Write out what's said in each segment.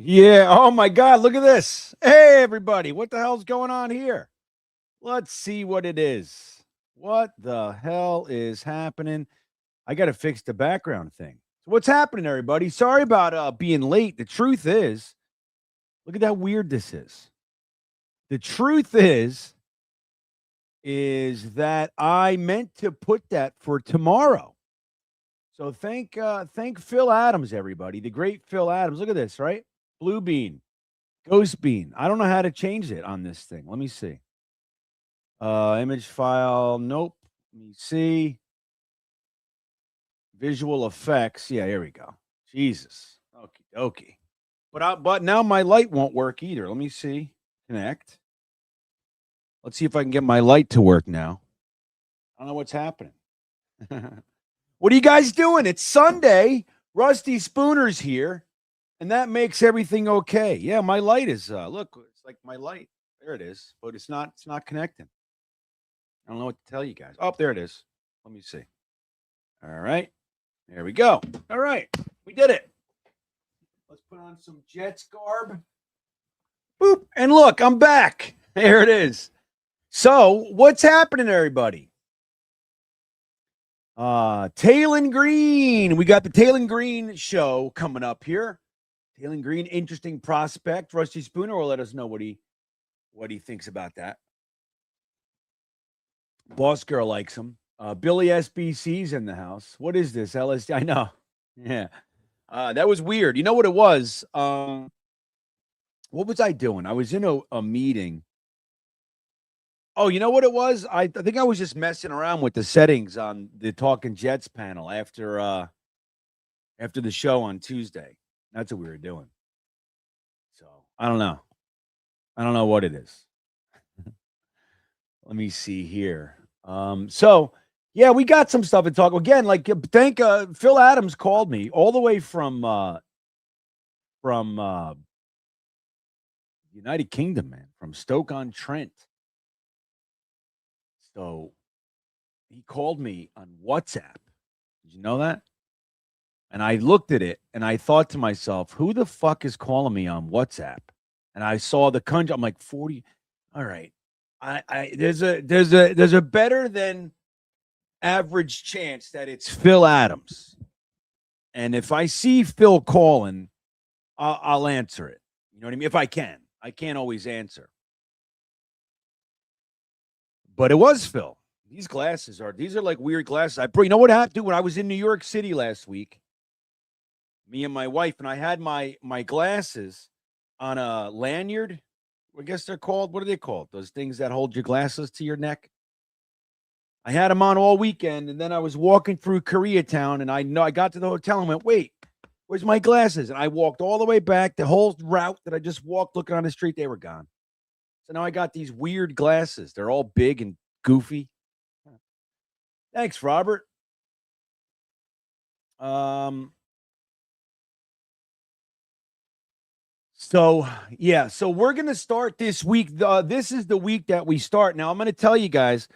Yeah. Oh my God. Look at this. Hey, everybody. What the hell's going on here? Let's see what it is. What the hell is happening? I got to fix the background thing. So what's happening, everybody? Sorry about being late. The truth is, look at how weird this is. The truth is that I meant to put that for tomorrow. So thank Phil Adams, everybody. The great Phil Adams. Look at this, right? Blue bean. Ghost bean. I don't know how to change it on this thing. Let me see. Image file. Nope. Let me see. Visual effects. Yeah, here we go. Jesus. Okay. Okay. But now my light won't work either. Let me see. Connect. Let's see if I can get my light to work now. I don't know what's happening. What are you guys doing? It's Sunday. Rusty Spooner's here, and that makes everything okay. Yeah, my light is look, it's like my light. There it is, but it's not connecting. I don't know what to tell you guys. Oh, there it is. Let me see. All right. There we go. All right. We did it. Let's put on some Jets garb. Boop. And look, I'm back. There it is. So, what's happening, everybody? Taylor Green. We got the Taylor Green show coming up here. Taylor Green, interesting prospect. Rusty Spooner will let us know what he thinks about that. Boss girl likes him. Billy SBC's in the house. What is this? LSD? I know. Yeah. That was weird. You know what it was? What was I doing? I was in a meeting. Oh, you know what it was? I think I was just messing around with the settings on the Talking Jets panel after the show on Tuesday. That's what we were doing. So I don't know. I don't know what it is. Let me see here. So yeah, we got some stuff to talk again. Like, thank Phil Adams called me all the way from United Kingdom, man, from Stoke-on-Trent. So he called me on WhatsApp. Did you know that? And I looked at it and I thought to myself, who the fuck is calling me on WhatsApp? And I saw the country. I'm like, 40. All right. There's a better than average chance that it's Phil Adams. And if I see Phil calling, I'll answer it. You know what I mean? If I can. I can't always answer. But it was Phil. These are like weird glasses. You know what happened when I was in New York City last week? Me and my wife, and I had my glasses on a lanyard. I guess they're called. What are they called? Those things that hold your glasses to your neck. I had them on all weekend, and then I was walking through Koreatown, and I got to the hotel and went, wait, where's my glasses? And I walked all the way back, the whole route that I just walked looking on the street, they were gone. So now I got these weird glasses. They're all big and goofy. Thanks, Robert. So yeah, so we're gonna start this week. This is the week that we start. Now I'm gonna tell you guys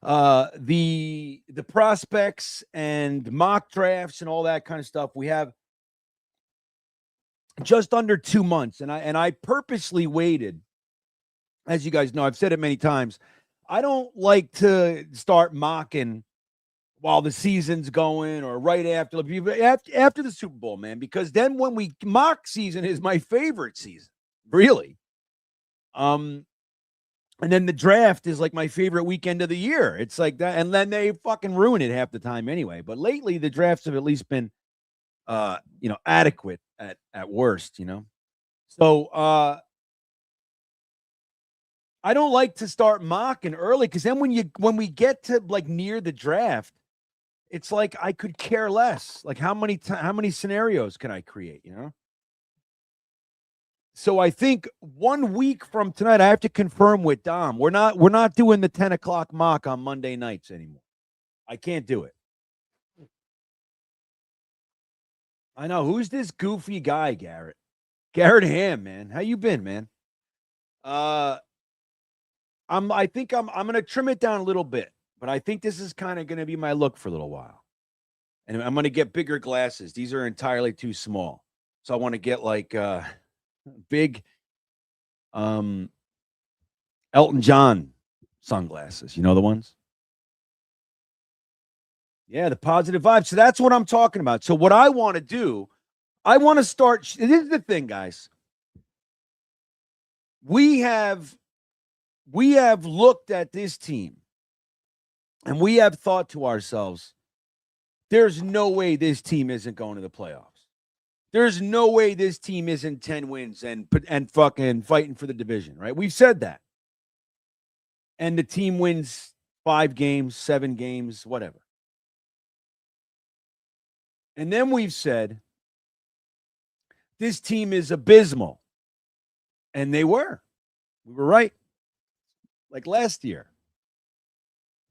the prospects and mock drafts and all that kind of stuff. We have just under 2 months, and I purposely waited. As you guys know, I've said it many times. I don't like to start mocking while the season's going or right after the Super Bowl, man, because then when we mock season is my favorite season, really. And then the draft is like my favorite weekend of the year. It's like that, and then they fucking ruin it half the time anyway. But lately, the drafts have at least been, adequate at worst, So I don't like to start mocking early because then when we get to like near the draft, it's like I could care less. Like how many scenarios can I create, So I think 1 week from tonight, I have to confirm with Dom. We're not doing the 10 o'clock mock on Monday nights anymore. I can't do it. I know. Who's this goofy guy, Garrett? Garrett Ham, man. How you been, man? I think I'm gonna trim it down a little bit, but I think this is kind of gonna be my look for a little while. And I'm gonna get bigger glasses. These are entirely too small. So I want to get like Big Elton John sunglasses. You know the ones? Yeah, the positive vibes. So that's what I'm talking about. So what I want to do, I want to start. This is the thing, guys. We have looked at this team and we have thought to ourselves, there's no way this team isn't going to the playoffs. There's no way this team isn't 10 wins and fucking fighting for the division, right? We've said that. And the team wins 5 games, 7 games, whatever. And then we've said, this team is abysmal. And they were. We were right. Like last year.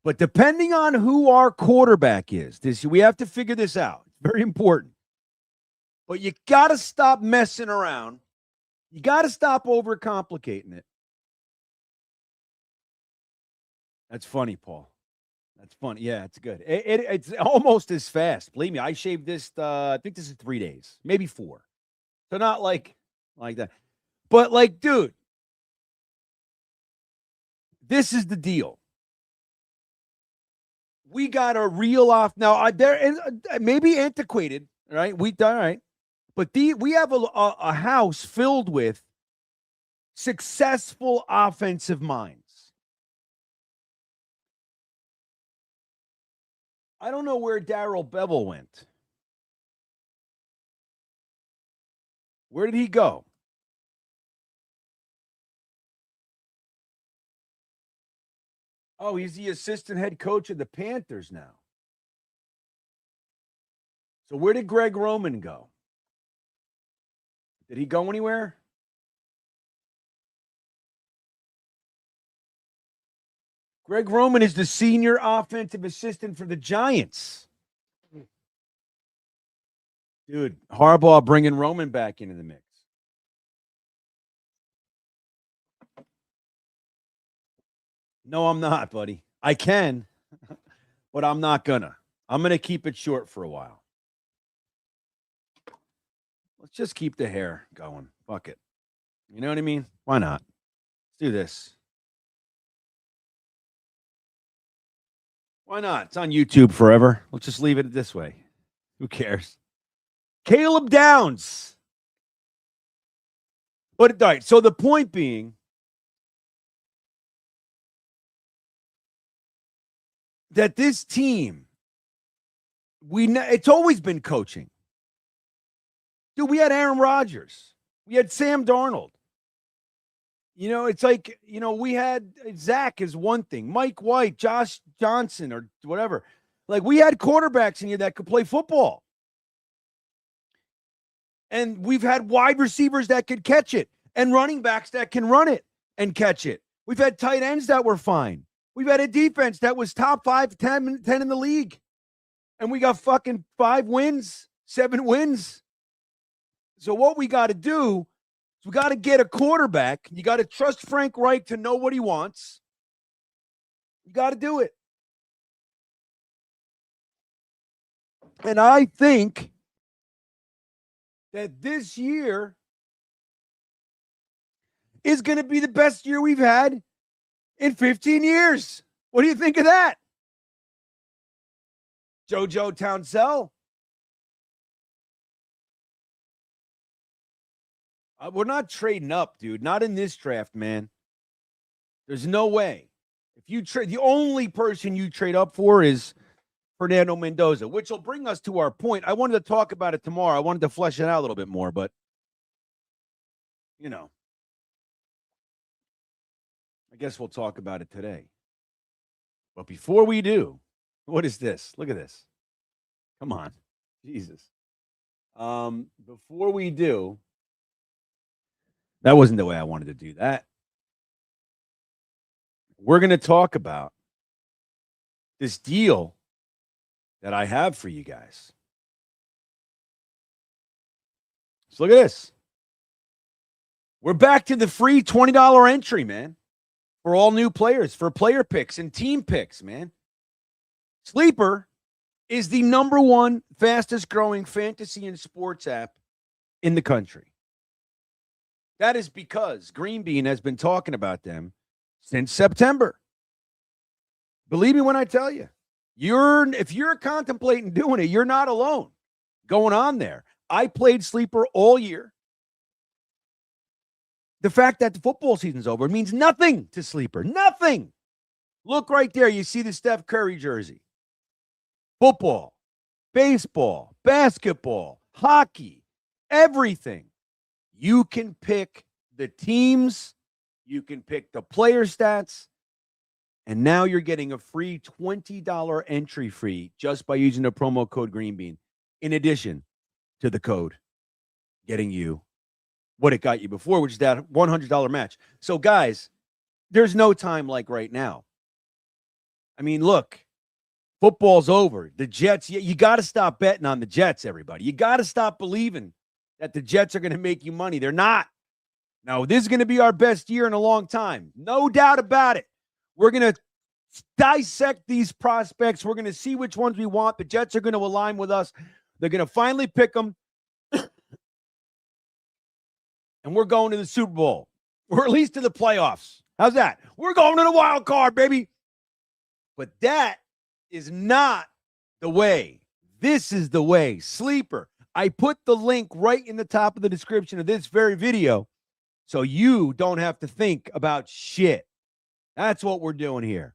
But depending on who our quarterback is, we have to figure this out. It's very important. But you got to stop messing around. You got to stop overcomplicating it. That's funny, Paul. That's funny. Yeah, it's good. It's almost as fast. Believe me, I shaved this, I think this is 3 days, maybe 4. So not like that. But like, dude, this is the deal. We got to reel off now. They're maybe antiquated, right? All right, but we have a house filled with successful offensive minds. I don't know where Darrell Bevel went. Where did he go? Oh, he's the assistant head coach of the Panthers now. So where did Greg Roman go? Did he go anywhere? Greg Roman is the senior offensive assistant for the Giants. Dude, Harbaugh bringing Roman back into the mix. No, I'm not, buddy. I can, but I'm not gonna. I'm gonna keep it short for a while. Let's just keep the hair going. Fuck it. You know what I mean? Why not? Let's do this. Why not? It's on YouTube forever. Let's just leave it this way. Who cares? Caleb Downs. But all right, so the point being that this team, it's always been coaching. Dude, we had Aaron Rodgers. We had Sam Darnold. You know, it's like, you know, we had Zach is one thing, Mike White, Josh Johnson, or whatever. Like, we had quarterbacks in here that could play football. And we've had wide receivers that could catch it and running backs that can run it and catch it. We've had tight ends that were fine. We've had a defense that was top 5, 10 in the league. And we got fucking 5 wins, 7 wins. So what we got to do is we got to get a quarterback. You got to trust Frank Reich to know what he wants. You got to do it. And I think that this year is going to be the best year we've had in 15 years. What do you think of that? JoJo Townsell. We're not trading up, dude. Not in this draft, man. There's no way. If you trade, the only person you trade up for is Fernando Menodoza, which will bring us to our point. I wanted to talk about it tomorrow. I wanted to flesh it out a little bit more, but you know, I guess we'll talk about it today. But before we do, what is this? Look at this. Come on. Jesus. Before we do, that wasn't the way I wanted to do that. We're going to talk about this deal that I have for you guys. So look at this. We're back to the free $20 entry, man, for all new players, for player picks and team picks, man. Sleeper is the #1 fastest growing fantasy and sports app in the country. That is because GreenBean has been talking about them since September. Believe me when I tell you, if you're contemplating doing it, you're not alone going on there. I played Sleeper all year. The fact that the football season's over means nothing to Sleeper. Nothing. Look right there. You see the Steph Curry jersey. Football, baseball, basketball, hockey, everything. You can pick the teams. You can pick the player stats. And now you're getting a free $20 entry fee just by using the promo code GreenBean, in addition to the code getting you what it got you before, which is that $100 match. So, guys, there's no time like right now. I mean, look, football's over. The Jets, you got to stop betting on the Jets, everybody. You got to stop believing that the Jets are going to make you money. They're not. No, this is going to be our best year in a long time. No doubt about it. We're going to dissect these prospects. We're going to see which ones we want. The Jets are going to align with us. They're going to finally pick them. And we're going to the Super Bowl, or at least to the playoffs. How's that? We're going to the wild card, baby. But that is not the way. This is the way. Sleeper. I put the link right in the top of the description of this very video so you don't have to think about shit. That's what we're doing here.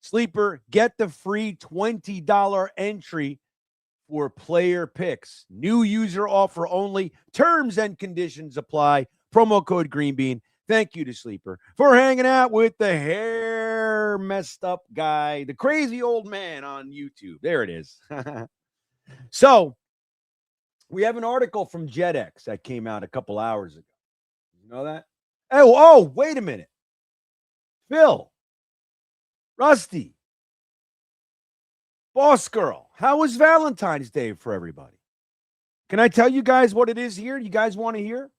Sleeper, get the free $20 entry for player picks. New user offer only. Terms and conditions apply. Promo code GreenBean. Thank you to Sleeper for hanging out with the hair messed up guy, the crazy old man on YouTube. There it is. So we have an article from JetX that came out a couple hours ago. You know that? Oh, wait a minute. Phil, Rusty, Boss Girl, how was Valentine's Day for everybody? Can I tell you guys what it is here? You guys want to hear?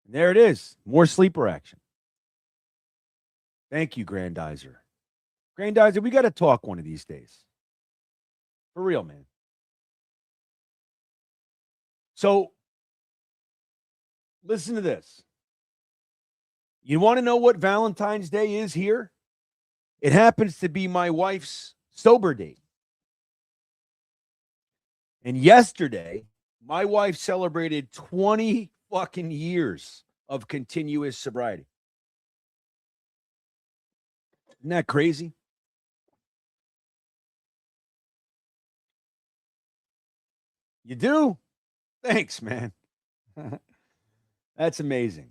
And there it is. More Sleeper action. Thank you, Grandizer. Grandizer, we got to talk one of these days. For real, man. So, listen to this. You want to know what Valentine's Day is here? It happens to be my wife's sober date. And yesterday, my wife celebrated 20 fucking years of continuous sobriety. Isn't that crazy? You do? Thanks, man. That's amazing.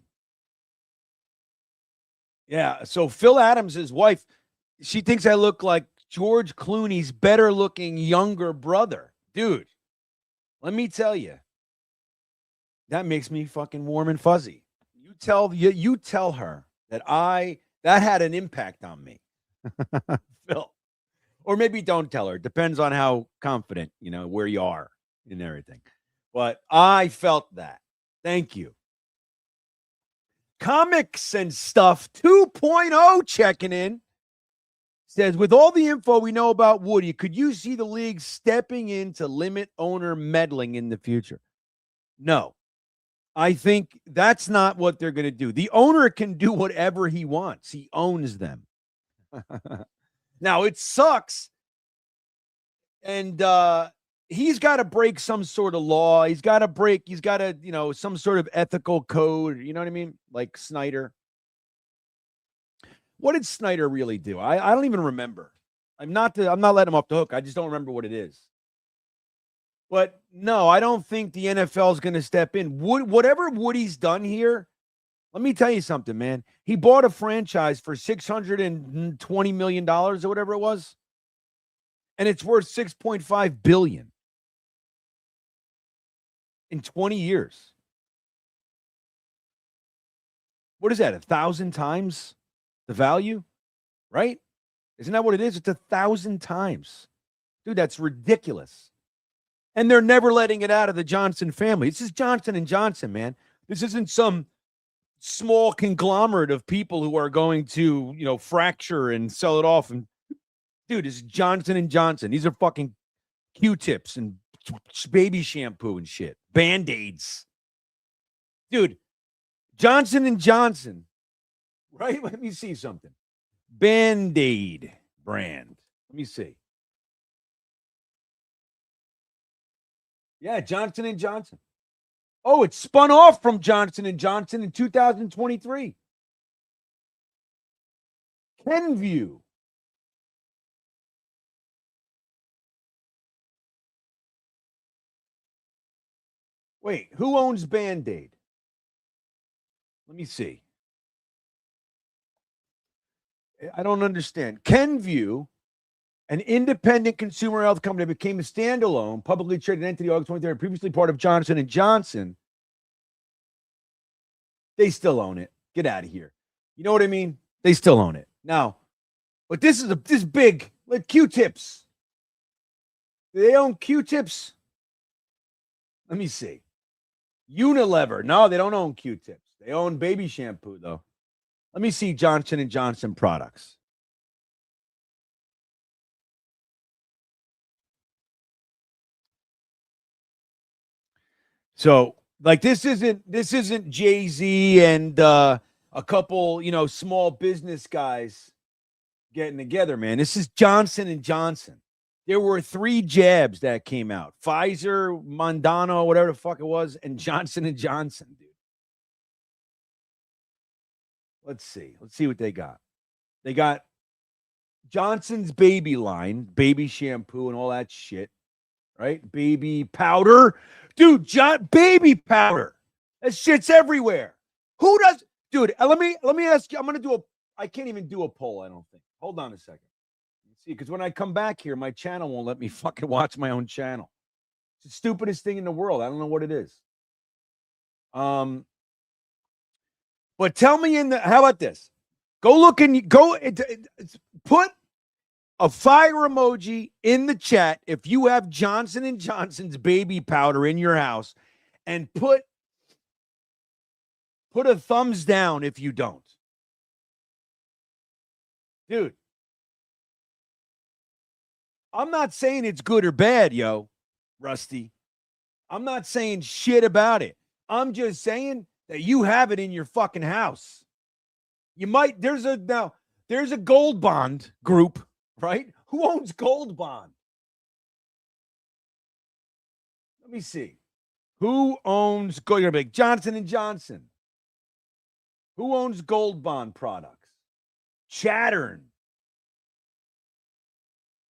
Yeah, so Phil Adams' wife, she thinks I look like George Clooney's better-looking younger brother. Dude, let me tell you, that makes me fucking warm and fuzzy. You tell her that that had an impact on me. Phil. Or maybe don't tell her. It depends on how confident, where you are and everything. But I felt that. Thank you. Comics and Stuff 2.0 checking in. Says, with all the info we know about Woody, could you see the league stepping in to limit owner meddling in the future? No. I think that's not what they're going to do. The owner can do whatever he wants. He owns them. Now, it sucks. And he's got to break some sort of law. He's got to, some sort of ethical code. You know what I mean? Like Snyder. What did Snyder really do? I don't even remember. I'm not letting him off the hook. I just don't remember what it is. But no, I don't think the NFL is going to step in. Whatever Woody's done here, let me tell you something, man. He bought a franchise for $620 million or whatever it was, and it's worth $6.5 billion in 20 years. What is that? 1,000 times the value, right? Isn't that what it is? It's 1,000 times. Dude, that's ridiculous. And they're never letting it out of the Johnson family. This is Johnson & Johnson, man. This isn't some small conglomerate of people who are going to, fracture and sell it off. And dude, it's Johnson & Johnson. These are fucking Q-tips and baby shampoo and shit, Band-Aids. Dude, Johnson and Johnson, right? Let me see something. Band-Aid brand. Let me see. Yeah, Johnson and Johnson. Oh, it spun off from Johnson and Johnson in 2023. Kenvue. Wait, who owns Band-Aid? Let me see. I don't understand. Kenvue, an independent consumer health company, became a standalone, publicly traded entity August 23rd, previously part of Johnson and Johnson. They still own it. Get out of here. You know what I mean? They still own it. Now, but this is big. Like Q-tips. Do they own Q-tips? Let me see. Unilever. No, they don't own Q-tips. They own baby shampoo, though. Let me see Johnson and Johnson products. So, like, this isn't Jay-Z and a couple, small business guys getting together, man. This is Johnson and Johnson. There were 3 jabs that came out: Pfizer, Mondano, whatever the fuck it was, and Johnson and Johnson, dude. Let's see what they got. They got Johnson's baby line, baby shampoo and all that shit, right? Baby powder. Dude, baby powder. That shit's everywhere. Who does, dude, let me ask you. I can't even do a poll, I don't think. Hold on a second. Let's see, because when I come back here, my channel won't let me fucking watch my own channel. It's the stupidest thing in the world. I don't know what it is. But tell me how about this? Go look and put a fire emoji in the chat if you have Johnson and Johnson's baby powder in your house, and put a thumbs down if you don't. Dude, I'm not saying it's good or bad, yo, Rusty. I'm not saying shit about it. I'm just saying that you have it in your fucking house. You might, there's a Gold Bond group, right? Who owns Gold Bond? Let me see. Who owns Johnson and Johnson? Who owns Gold Bond products? Chattern.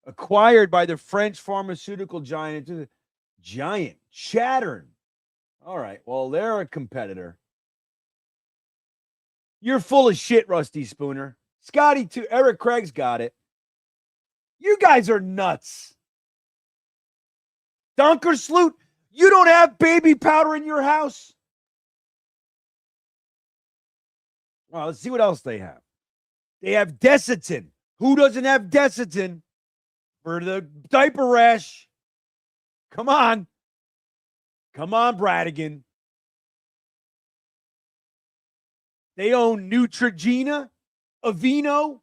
Acquired by the French pharmaceutical giant Chattern. All right. Well, they're a competitor. You're full of shit, Rusty Spooner. Scotty, too. Eric Craig's got it. You guys are nuts. Dunkersloot, you don't have baby powder in your house? Well, let's see what else they have. They have Desitin. Who doesn't have Desitin for the diaper rash? Come on. Come on, Bradigan. They own Neutrogena, Aveeno.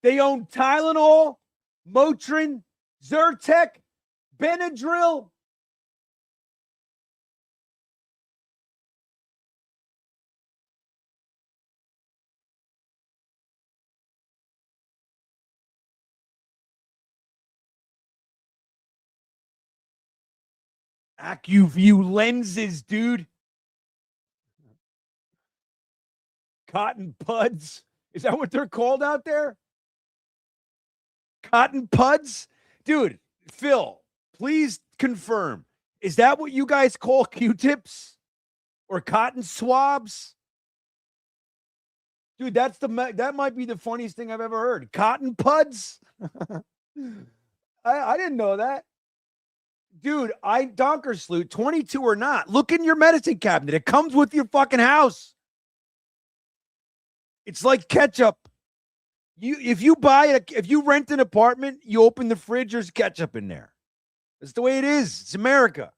They own Tylenol, Motrin, Zyrtec, Benadryl. AccuView lenses, dude. Cotton Puds. Is that what they're called out there? Cotton Puds? Dude, Phil, please confirm. Is that what you guys call Q-tips? Or cotton swabs? Dude, that might be the funniest thing I've ever heard. Cotton Puds? I didn't know that. Dude, Donkersloot, 22 or not, look in your medicine cabinet. It comes with your fucking house. It's like ketchup. If you rent an apartment, you open the fridge, there's ketchup in there. That's the way it is. It's America.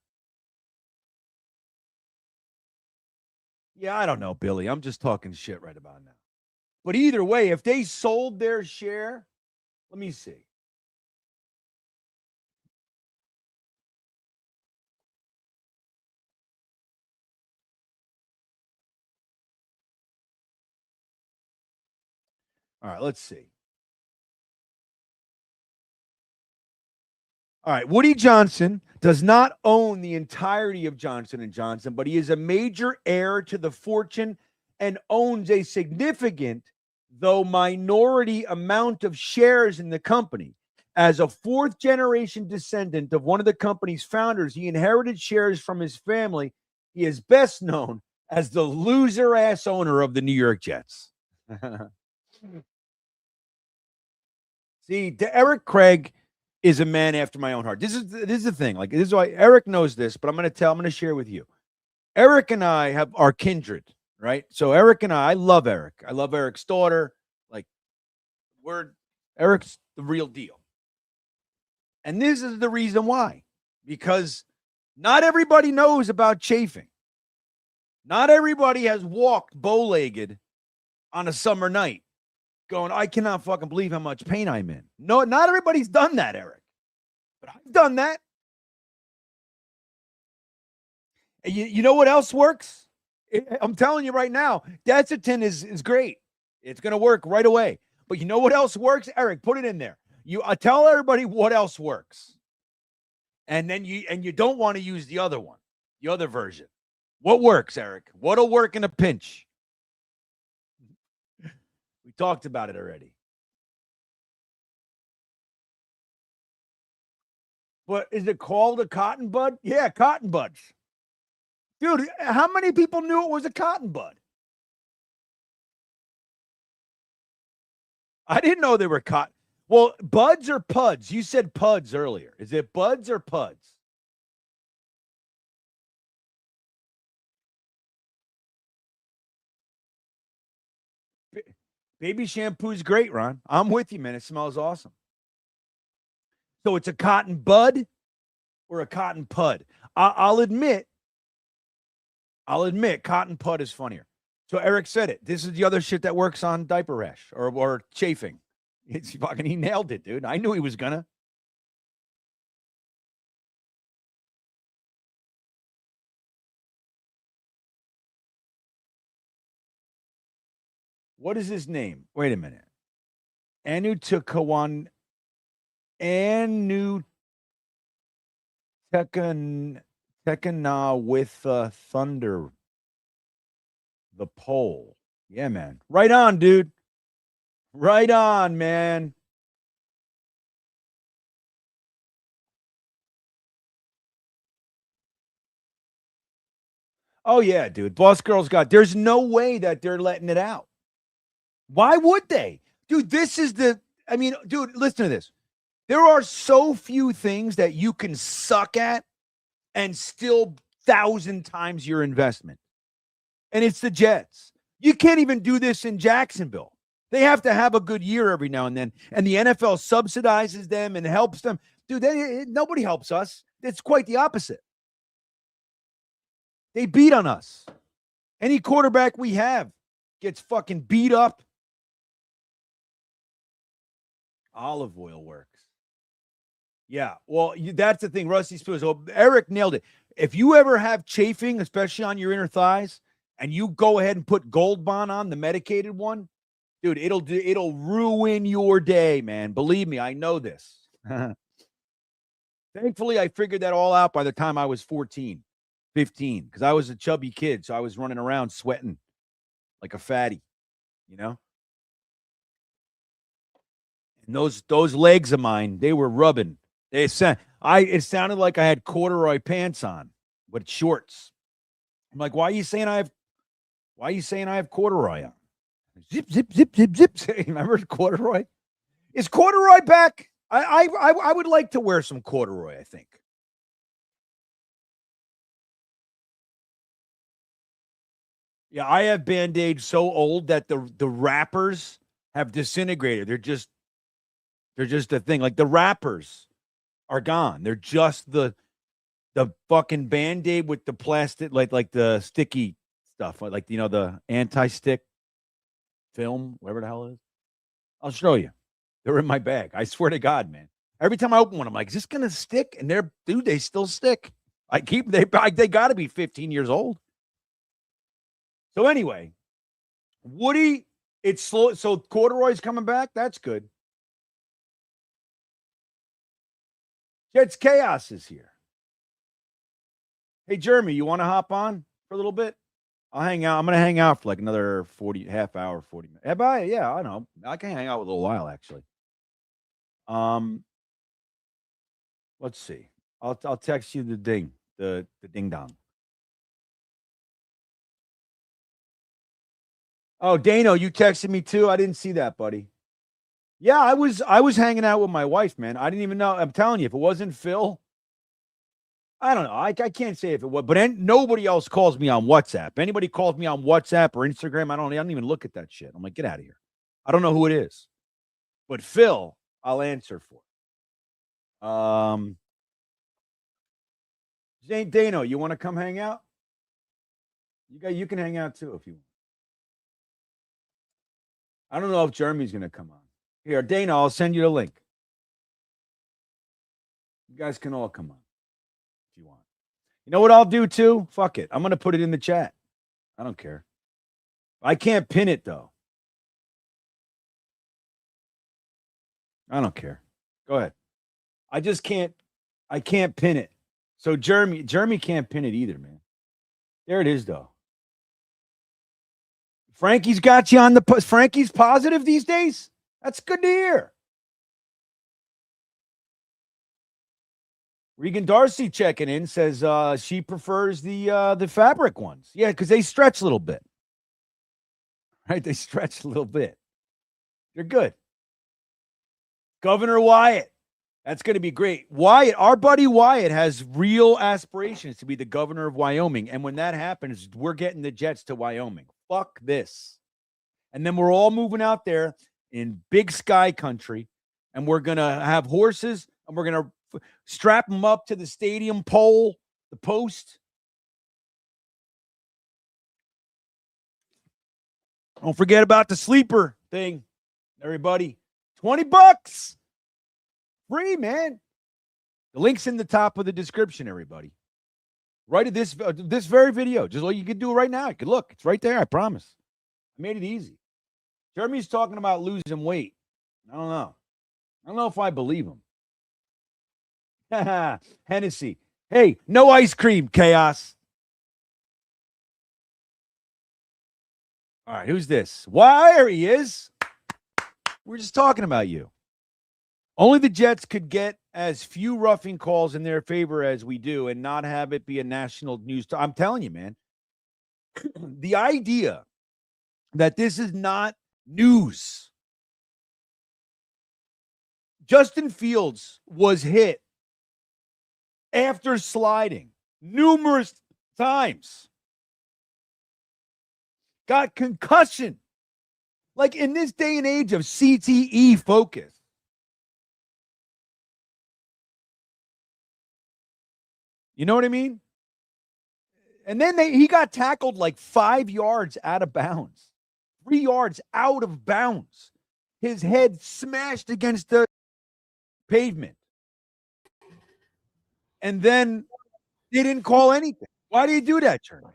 Yeah, I don't know, Billy. I'm just talking shit right about now. But either way, if they sold their share, let me see. All right, let's see. All right, Woody Johnson does not own the entirety of Johnson & Johnson, but he is a major heir to the fortune and owns a significant, though minority, amount of shares in the company. As a fourth-generation descendant of one of the company's founders, he inherited shares from his family. He is best known as the loser-ass owner of the New York Jets. See, Eric Craig is a man after my own heart. This is the thing. Like, this is why Eric knows this, but I'm going to share with you. Eric and I are kindred, right? So Eric and I love Eric. I love Eric's daughter. Like, Eric's the real deal. And this is the reason why. Because not everybody knows about chafing. Not everybody has walked bow-legged on a summer night going, I cannot fucking believe how much pain I'm in. No, not everybody's done that, Eric. But I've done that. And you know what else works? I'm telling you right now, Desitin is great. It's going to work right away. But you know what else works? Eric, put it in there. Tell everybody what else works. And then you don't want to use the other one, the other version. What works, Eric? What'll work in a pinch? We talked about it already. But is it called a cotton bud? Yeah, cotton buds. Dude, how many people knew it was a cotton bud? I didn't know they were cotton. Well, buds or puds? You said puds earlier. Is it buds or puds? Baby shampoo is great, Ron. I'm with you, man. It smells awesome. So it's a cotton bud or a cotton pud? I'll admit, cotton pud is funnier. So Eric said it. This is the other shit that works on diaper rash or chafing. He nailed it, dude. I knew he was gonna. What is his name? Wait a minute. Anu Tekana with Thunder. The pole. Yeah, man. Right on, dude. Right on, man. Oh, yeah, dude. Boss Girls there's no way that they're letting it out. Why would they? Dude, dude, listen to this. There are so few things that you can suck at and still 1,000 times your investment. And it's the Jets. You can't even do this in Jacksonville. They have to have a good year every now and then. And the NFL subsidizes them and helps them. Dude, nobody helps us. It's quite the opposite. They beat on us. Any quarterback we have gets fucking beat up. Olive oil works. Yeah, well, that's the thing. Rusty Spoons. Well, Eric nailed it. If you ever have chafing, especially on your inner thighs, and you go ahead and put Gold Bond on, the medicated one, dude, it'll ruin your day, man. Believe me, I know this. Thankfully, I figured that all out by the time I was 14, 15, because I was a chubby kid, so I was running around sweating like a fatty, you know? And those legs of mine, they were rubbing. It sounded like I had corduroy pants on, but shorts. I'm like, why are you saying I have corduroy on? Zip, zip, zip, zip, zip. Remember corduroy? Is corduroy back? I would like to wear some corduroy, I think. Yeah, I have Band-Aids so old that the wrappers have disintegrated. They're just a thing. Like the wrappers are gone. They're just the fucking Band-Aid with the plastic, like the sticky stuff, like the anti-stick film, whatever the hell it is. I'll show you. They're in my bag. I swear to God, man. Every time I open one, I'm like, is this gonna stick? And they still stick. They gotta be 15 years old. So anyway, Woody It's slow. So corduroy's coming back. That's good. Jets Chaos is here. Hey, Jeremy, you want to hop on for a little bit? I'll hang out. I'm going to hang out for like another half hour, 40 minutes. Yeah, I know. I can hang out with a little while, actually. Let's see. I'll text you the ding dong. Oh, Dano, you texted me too. I didn't see that, buddy. Yeah, I was hanging out with my wife, man. I didn't even know. I'm telling you, if it wasn't Phil, I don't know. I can't say if it was, but nobody else calls me on WhatsApp. Anybody calls me on WhatsApp or Instagram, I don't even look at that shit. I'm like, get out of here. I don't know who it is, but Phil, I'll answer for. Dano, you want to come hang out? You can hang out too if you want. I don't know if Jeremy's going to come on. Here, Dana, I'll send you the link. You guys can all come on if you want. You know what I'll do too? Fuck it. I'm going to put it in the chat. I don't care. I can't pin it though. I don't care. Go ahead. I can't pin it. So Jeremy can't pin it either, man. There it is though. Frankie's got you on the Frankie's positive these days. That's good to hear. Regan Darcy checking in says she prefers the fabric ones. Yeah, because they stretch a little bit. Right? They stretch a little bit. They're good. Governor Wyatt. That's going to be great. Wyatt, our buddy Wyatt has real aspirations to be the governor of Wyoming. And when that happens, we're getting the Jets to Wyoming. Fuck this. And then we're all moving out there in big sky country, and we're going to have horses, and we're going to strap them up to the stadium pole, the post. Don't forget about the sleeper thing, everybody. $20. Free, man. The link's in the top of the description, everybody. Right at this very video. Just like you can do it right now. You can look. It's right there, I promise. I made it easy. Jeremy's talking about losing weight. I don't know. I don't know if I believe him. Hennessy. Hey, no ice cream, Chaos. All right, who's this? Why, there he is. We're just talking about you. Only the Jets could get as few roughing calls in their favor as we do and not have it be a national news. I'm telling you, man. The idea that this is not news. Justin Fields was hit after sliding numerous times. Got concussion. Like in this day and age of CTE focus. You know what I mean? And then he got tackled like 5 yards out of bounds. 3 yards out of bounds. His head smashed against the pavement. And then they didn't call anything. Why do you do that, Jeremy?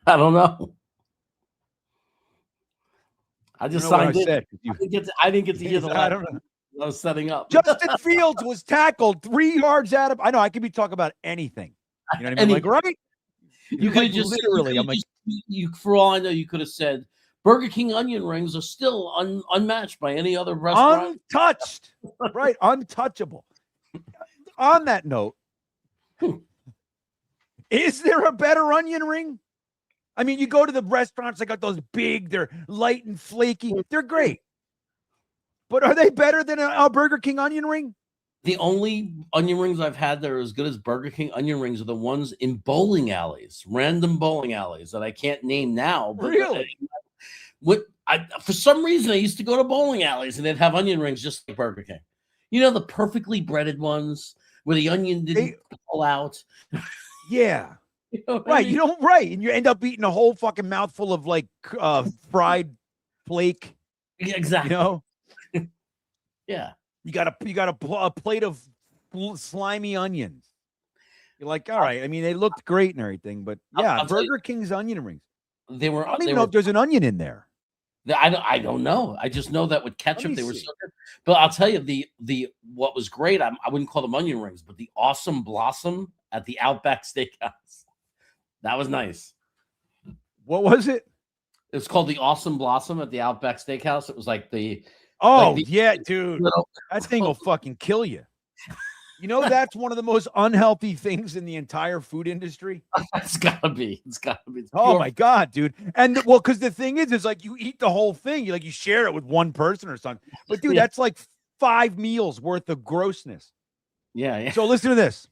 I don't know. I just signed in. I didn't get to hear the I don't know. I was setting up. Justin Fields was tackled 3 yards out of. I know I could be talking about anything. You know what I mean? Like, right? You could just literally. I'm like, for all I know, you could have said Burger King onion rings are still unmatched by any other restaurant. Untouched, right? Untouchable. On that note, is there a better onion ring? I mean, you go to the restaurants, they got those big, they're light and flaky. They're great. But are they better than a Burger King onion ring? The only onion rings I've had that are as good as Burger King onion rings are the ones in bowling alleys, random bowling alleys that I can't name now. But really? For some reason, I used to go to bowling alleys and they'd have onion rings just like Burger King. You know, the perfectly breaded ones where the onion didn't pull out. Yeah. You know right. I mean? You don't, right. And you end up eating a whole fucking mouthful of like fried flake. Yeah, exactly. You know? Yeah. You got a plate of slimy onions. You're like, all right. I mean, they looked great and everything, but yeah, Burger King's onion rings. I don't even know if there's an onion in there. I don't know. I just know that with ketchup they were see. so good. But I'll tell you the what was great. I wouldn't call them onion rings, but the Awesome Blossom at the Outback Steakhouse. That was nice. What was it? It was called the Awesome Blossom at the Outback Steakhouse. It was like the yeah, dude. That thing will fucking kill you. You know, that's one of the most unhealthy things in the entire food industry. It's gotta be. It's gotta be. Oh my God, dude. And well, because the thing is like you eat the whole thing. You share it with one person or something. But dude, that's like 5 meals worth of grossness. Yeah. So listen to this.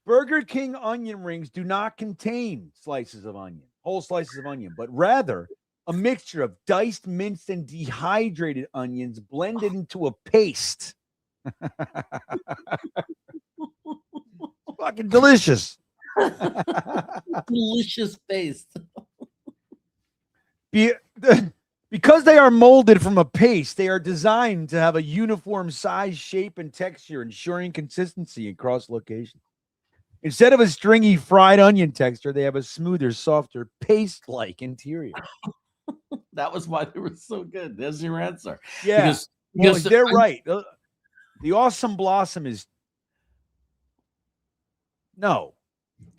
Burger King onion rings do not contain whole slices of onion, but rather a mixture of diced, minced, and dehydrated onions blended into a paste. Fucking delicious. Delicious paste. Because they are molded from a paste, they are designed to have a uniform size, shape, and texture, ensuring consistency across locations. Instead of a stringy fried onion texture, they have a smoother, softer, paste-like interior. That was why they were so good. There's your answer. Yeah, because they're right. The Awesome Blossom is no.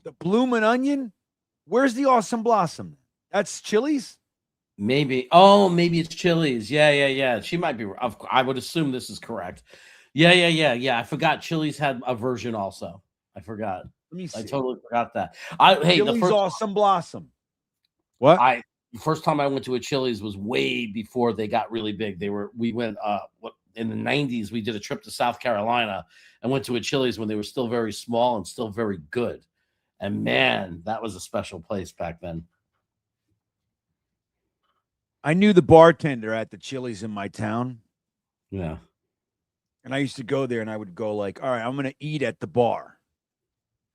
The Bloomin' Onion? Where's the Awesome Blossom? That's Chili's? Maybe. Oh, maybe it's Chili's. Yeah. She might be. I would assume this is correct. Yeah. I forgot Chili's had a version also. I forgot. Let me see. I totally forgot that. Chili's the first Awesome Blossom. What? The first time I went to a Chili's was way before they got really big. We went in the 90s. We did a trip to South Carolina and went to a Chili's when they were still very small and still very good. And man, that was a special place back then. I knew the bartender at the Chili's in my town. Yeah. And I used to go there and I would go like, all right, I'm going to eat at the bar.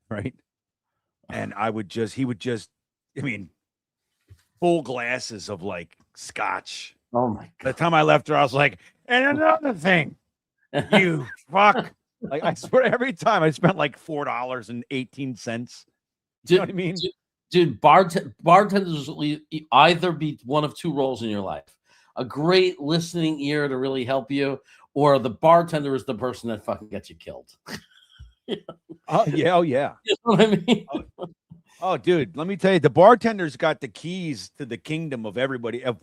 Right. And he would just, full glasses of like scotch. Oh my God. By the time I left her, I was like, and another thing, you fuck. Like, I swear every time I spent like $4.18. You know what I mean? Dude, bartenders will either be one of two roles in your life: a great listening ear to really help you, or the bartender is the person that fucking gets you killed. Oh yeah. You know what I mean? Oh, dude, let me tell you, the bartender's got the keys to the kingdom of everybody of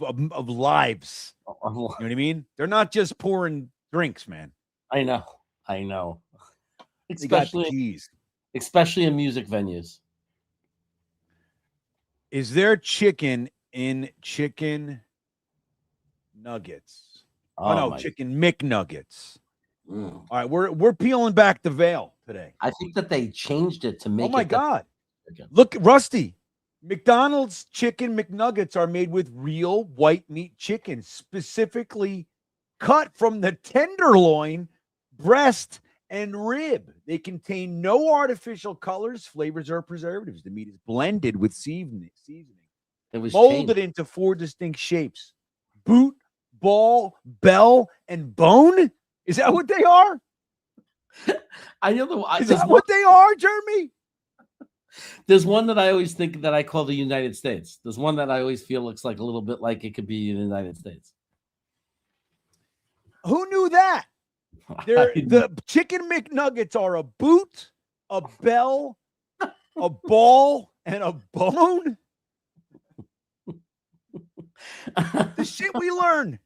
lives. You know what I mean? They're not just pouring drinks, man. I know. They got the keys, especially in music venues. Is there chicken in chicken nuggets? Oh no, chicken McNuggets. All right, we're peeling back the veil today. I think that they changed it to make. Oh my God! Look, Rusty, McDonald's chicken McNuggets are made with real white meat chicken, specifically cut from the tenderloin, breast, and rib. They contain no artificial colors, flavors, or preservatives. The meat is blended with seasoning. It was molded into 4 distinct shapes: boot, ball, bell, and bone. Is that what they are? I know Is that what they are, Jeremy? There's one that I always think that I call the United States. There's one that I always feel looks like a little bit like it could be in the United States. Who knew that? The chicken McNuggets are a boot, a bell, a ball, and a bone. The shit we learn.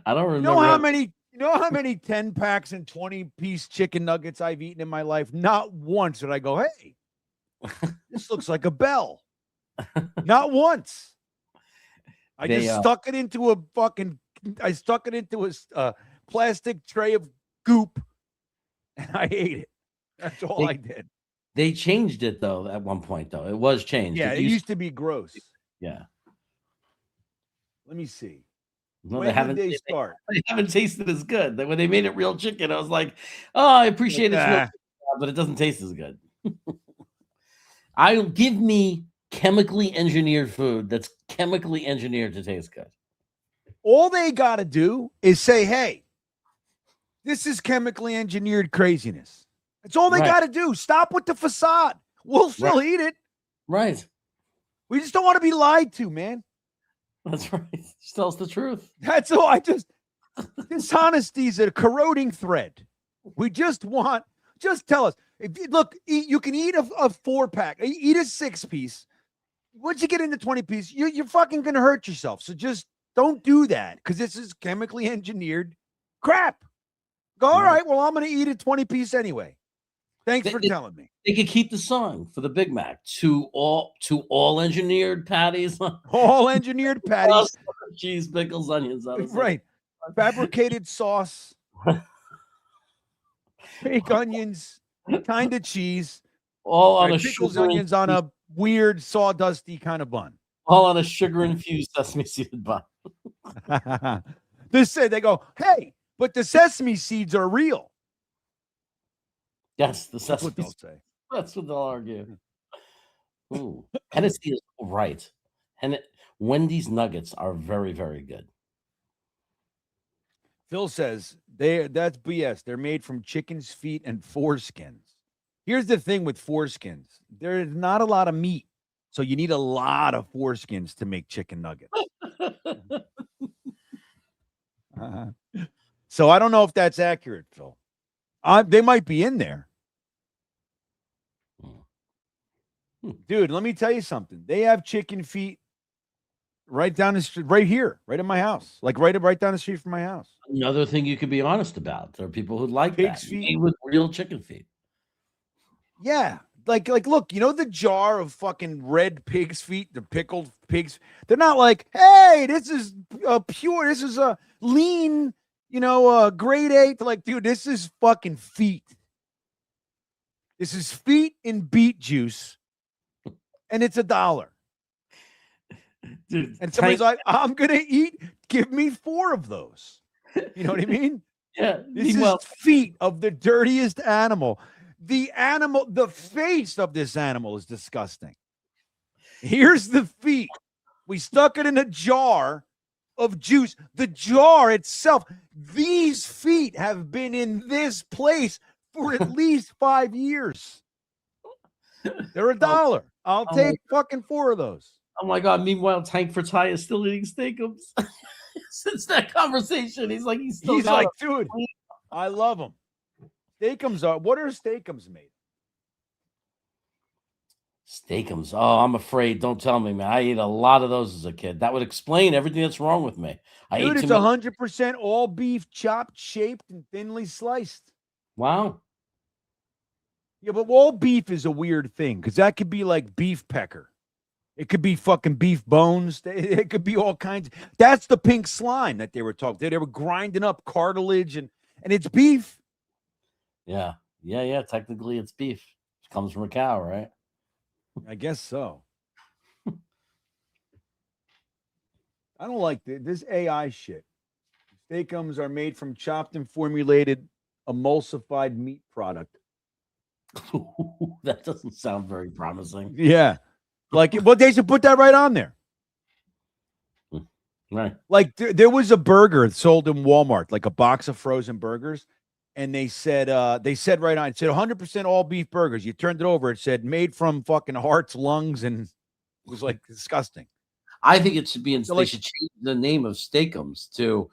I don't remember. You know how many 10 packs and 20-piece chicken nuggets I've eaten in my life? Not once did I go, hey, this looks like a bell. Not once. I just stuck it into a plastic tray of goop and I ate it. That's all I did. They changed it though at one point though. It was changed. Yeah, it used to be gross. Yeah. Let me see. No, when did they start? They haven't tasted as good. When they made it real chicken, I was like, oh, I appreciate it, but it doesn't taste as good. Give me chemically engineered food that's chemically engineered to taste good. All they got to do is say, hey, this is chemically engineered craziness. That's all they got to do. Stop with the facade. We'll still eat it. Right. We just don't want to be lied to, man. That's right. Just tell us the truth. That's all. Dishonesty is a corroding thread. We just tell us. Look, you can eat a 4-pack, eat a 6-piece. Once you get into 20-piece, you're fucking going to hurt yourself. So just don't do that because this is chemically engineered crap. Go, all right, well, I'm going to eat a 20-piece anyway. Thanks for telling me. They could keep the song for the Big Mac to all engineered patties. All engineered patties. Cheese, pickles, onions. Right. Fabricated sauce. Fake onions. Kind of cheese. All on a pickles, onions on a weird sawdusty kind of bun. All on a sugar-infused sesame seed bun. They go, hey, but the sesame seeds are real. Yes, the sesame. That's what they'll say. That's what they'll argue. Ooh, Hennessy is right. And Wendy's nuggets are very, very good. Phil says that's BS. They're made from chicken's feet and foreskins. Here's the thing with foreskins. There's not a lot of meat. So you need a lot of foreskins to make chicken nuggets. So I don't know if that's accurate, Phil. They might be in there. Dude, let me tell you something. They have chicken feet right down the street, right here, right in my house. Like right down the street from my house. Another thing you could be honest about. There are people who like pig's that. feet with real chicken feet. Yeah. Like, look, you know the jar of fucking red pig's feet, the pickled pigs? They're not like, hey, this is pure, this is a lean, grade A. Like, dude, this is fucking feet. This is feet in beet juice, and it's $1. Dude, and somebody's like, I'm gonna eat. Give me 4 of those. You know what I mean? Yeah. This is feet of the dirtiest animal. The face of this animal is disgusting. Here's the feet. We stuck it in a jar of juice. The jar itself, these feet have been in this place for at least 5 years. They're $1. I'll take fucking 4 of those. Oh my God. Meanwhile, Tank for Ty is still eating steakums. Since that conversation, he's like, dude, I love them. Steakums what are steakums made? Steakums. Oh, I'm afraid. Don't tell me, man. I ate a lot of those as a kid. That would explain everything that's wrong with me. Dude, it's 100% all beef, chopped, shaped, and thinly sliced. Wow. Yeah, but all beef is a weird thing because that could be like beef pecker. It could be fucking beef bones. It could be all kinds. That's the pink slime that they were talking. They were grinding up cartilage and it's beef. Yeah. Technically, it's beef. It comes from a cow, right? I guess so. I don't like this AI shit. Steakums are made from chopped and formulated emulsified meat product. That doesn't sound very promising. Yeah. But they should put that right on there. Right. Like there was a burger sold in Walmart, like a box of frozen burgers. And they said right on, it said 100% all beef burgers. You turned it over, it said made from fucking hearts, lungs, and it was like disgusting. I think it should be they should change the name of Steakums to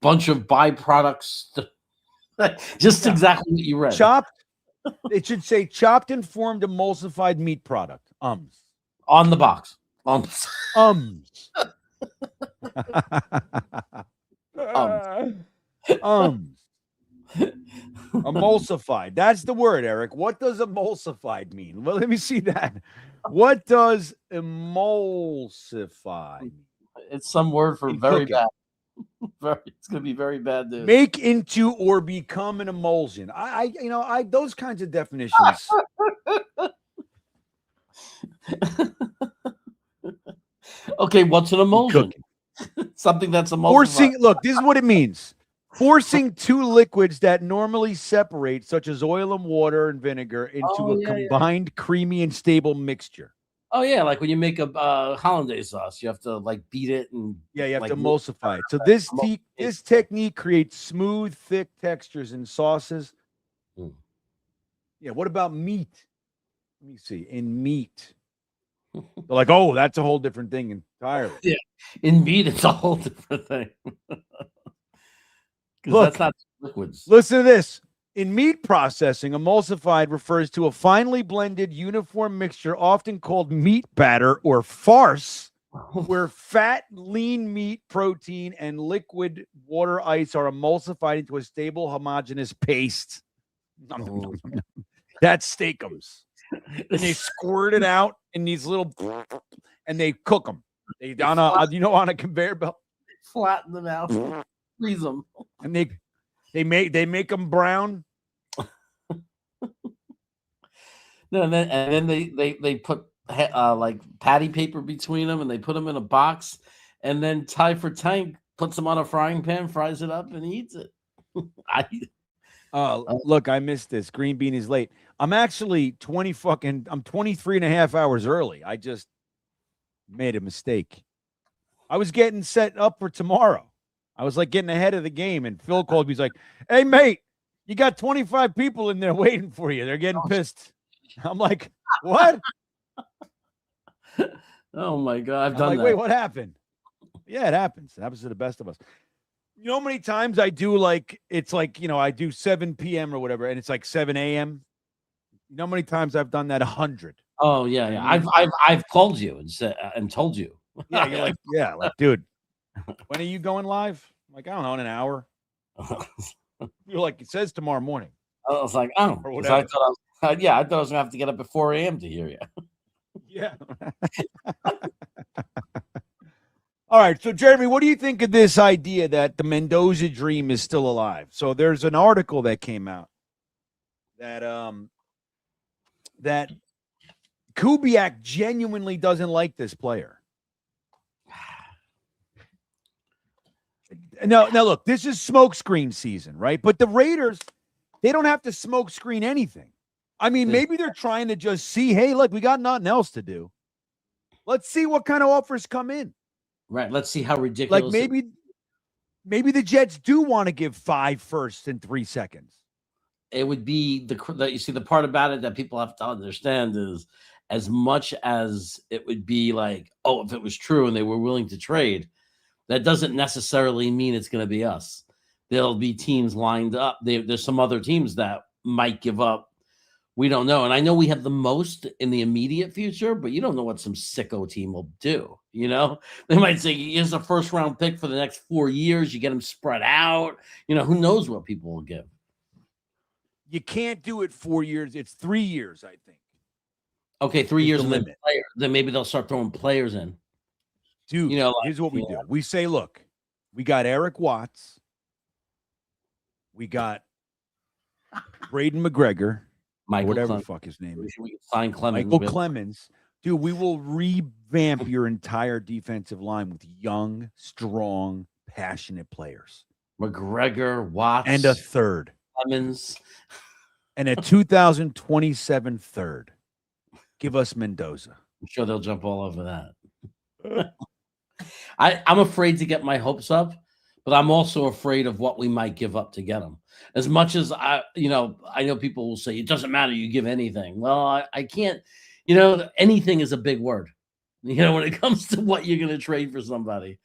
bunch of byproducts. Just exactly what you read. Chopped. It should say chopped and formed emulsified meat product. On the box. Emulsified. That's the word, Eric. What does emulsified mean? Well, let me see that. What does emulsify mean? It's some word for very bad. It's going to be very bad news. Make into or become an emulsion. I those kinds of definitions. Okay, what's an emulsion? Something that's emulsified. Look, this is what it means. Forcing 2 liquids that normally separate, such as oil and water and vinegar, into a combined creamy and stable mixture. Oh, yeah, like when you make a hollandaise sauce, you have to beat it and you have to emulsify it. So this technique creates smooth, thick textures in sauces. Yeah, what about meat? Let me see. In meat. They're like, oh, that's a whole different thing entirely. Yeah. In meat, it's a whole different thing. Because Look, that's not liquids. Listen to this. In meat processing, emulsified refers to a finely blended uniform mixture, often called meat batter or farce, where fat, lean meat, protein, and liquid water ice are emulsified into a stable, homogeneous paste. That's steakums. And they squirt it out in these little, and they cook them. They on a conveyor belt, flatten them out, freeze them, and they make them brown. No, and then they put like patty paper between them, and they put them in a box, and then Ty for Tank puts them on a frying pan, fries it up, and eats it. Look, I missed this. GreenBean is late. I'm actually I'm 23 and a half hours early. I just made a mistake. I was getting set up for tomorrow. I was like getting ahead of the game, and Phil called me. He's like, "Hey, mate, you got 25 people in there waiting for you. They're getting pissed." I'm like, "What?" Oh my God, I've done like, that. Wait, what happened? Yeah, it happens. It happens to the best of us. You know how many times I do it's like, I do 7 p.m. or whatever, and it's like 7 a.m. You know how many times I've done that? 100. Oh yeah. I've called you and said and told you. Yeah, you're like, dude, when are you going live? I'm like, I don't know, in an hour. You're like, it says tomorrow morning. I was like, oh, or whatever. I thought I was gonna have to get up at 4 a.m. to hear you. Yeah. All right. So, Jeremy, what do you think of this idea that the Mendoza dream is still alive? So there's an article that came out that Kubiak genuinely doesn't like this player. Now, look, this is smokescreen season, right? But the Raiders, they don't have to smokescreen anything. I mean, maybe they're trying to just see, hey, look, we got nothing else to do. Let's see what kind of offers come in. Right. Let's see how ridiculous. Like maybe the Jets do want to give 5 firsts in 3 seconds. It would be you see, the part about it that people have to understand is, as much as it would be like, oh, if it was true and they were willing to trade, that doesn't necessarily mean it's going to be us. There'll be teams lined up. There's some other teams that might give up. We don't know. And I know we have the most in the immediate future, but you don't know what some sicko team will do. They might say, here's a first round pick for the next 4 years. You get them spread out. Who knows what people will give. You can't do it 4 years. It's 3 years, I think. Okay, 3 years and then maybe they'll start throwing players in. Dude, here's what we do. We say, look, we got Eric Watts. We got Braden McGregor. Whatever the fuck his name is. We can sign Clemens. Michael Clemens. Dude, we will revamp your entire defensive line with young, strong, passionate players. McGregor, Watts. And a third. Clemens. And a 2027 third. Give us Mendoza. I'm sure they'll jump all over that. I'm afraid to get my hopes up, but I'm also afraid of what we might give up to get them. As much as I know people will say it doesn't matter, you give anything. Well, I can't. Anything is a big word. When it comes to what you're going to trade for somebody,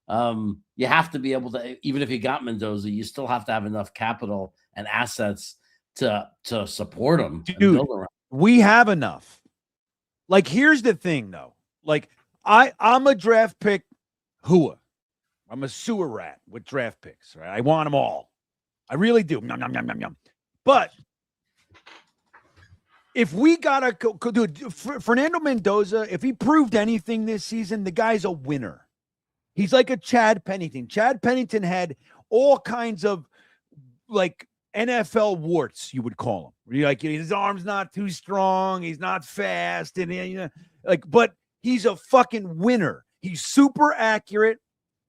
you have to be able to. Even if you got Mendoza, you still have to have enough capital and assets to support them. Dude, we have enough. Like, here's the thing, though. Like, I'm a draft pick hua. I'm a sewer rat with draft picks, right? I want them all. I really do. Yum, yum, yum, yum, yum. But if we got to, dude, Fernando Mendoza, if he proved anything this season, the guy's a winner. He's like a Chad Pennington. Chad Pennington had all kinds of like NFL warts, you would call him. You're like, his arm's not too strong. He's not fast. And but he's a fucking winner. He's super accurate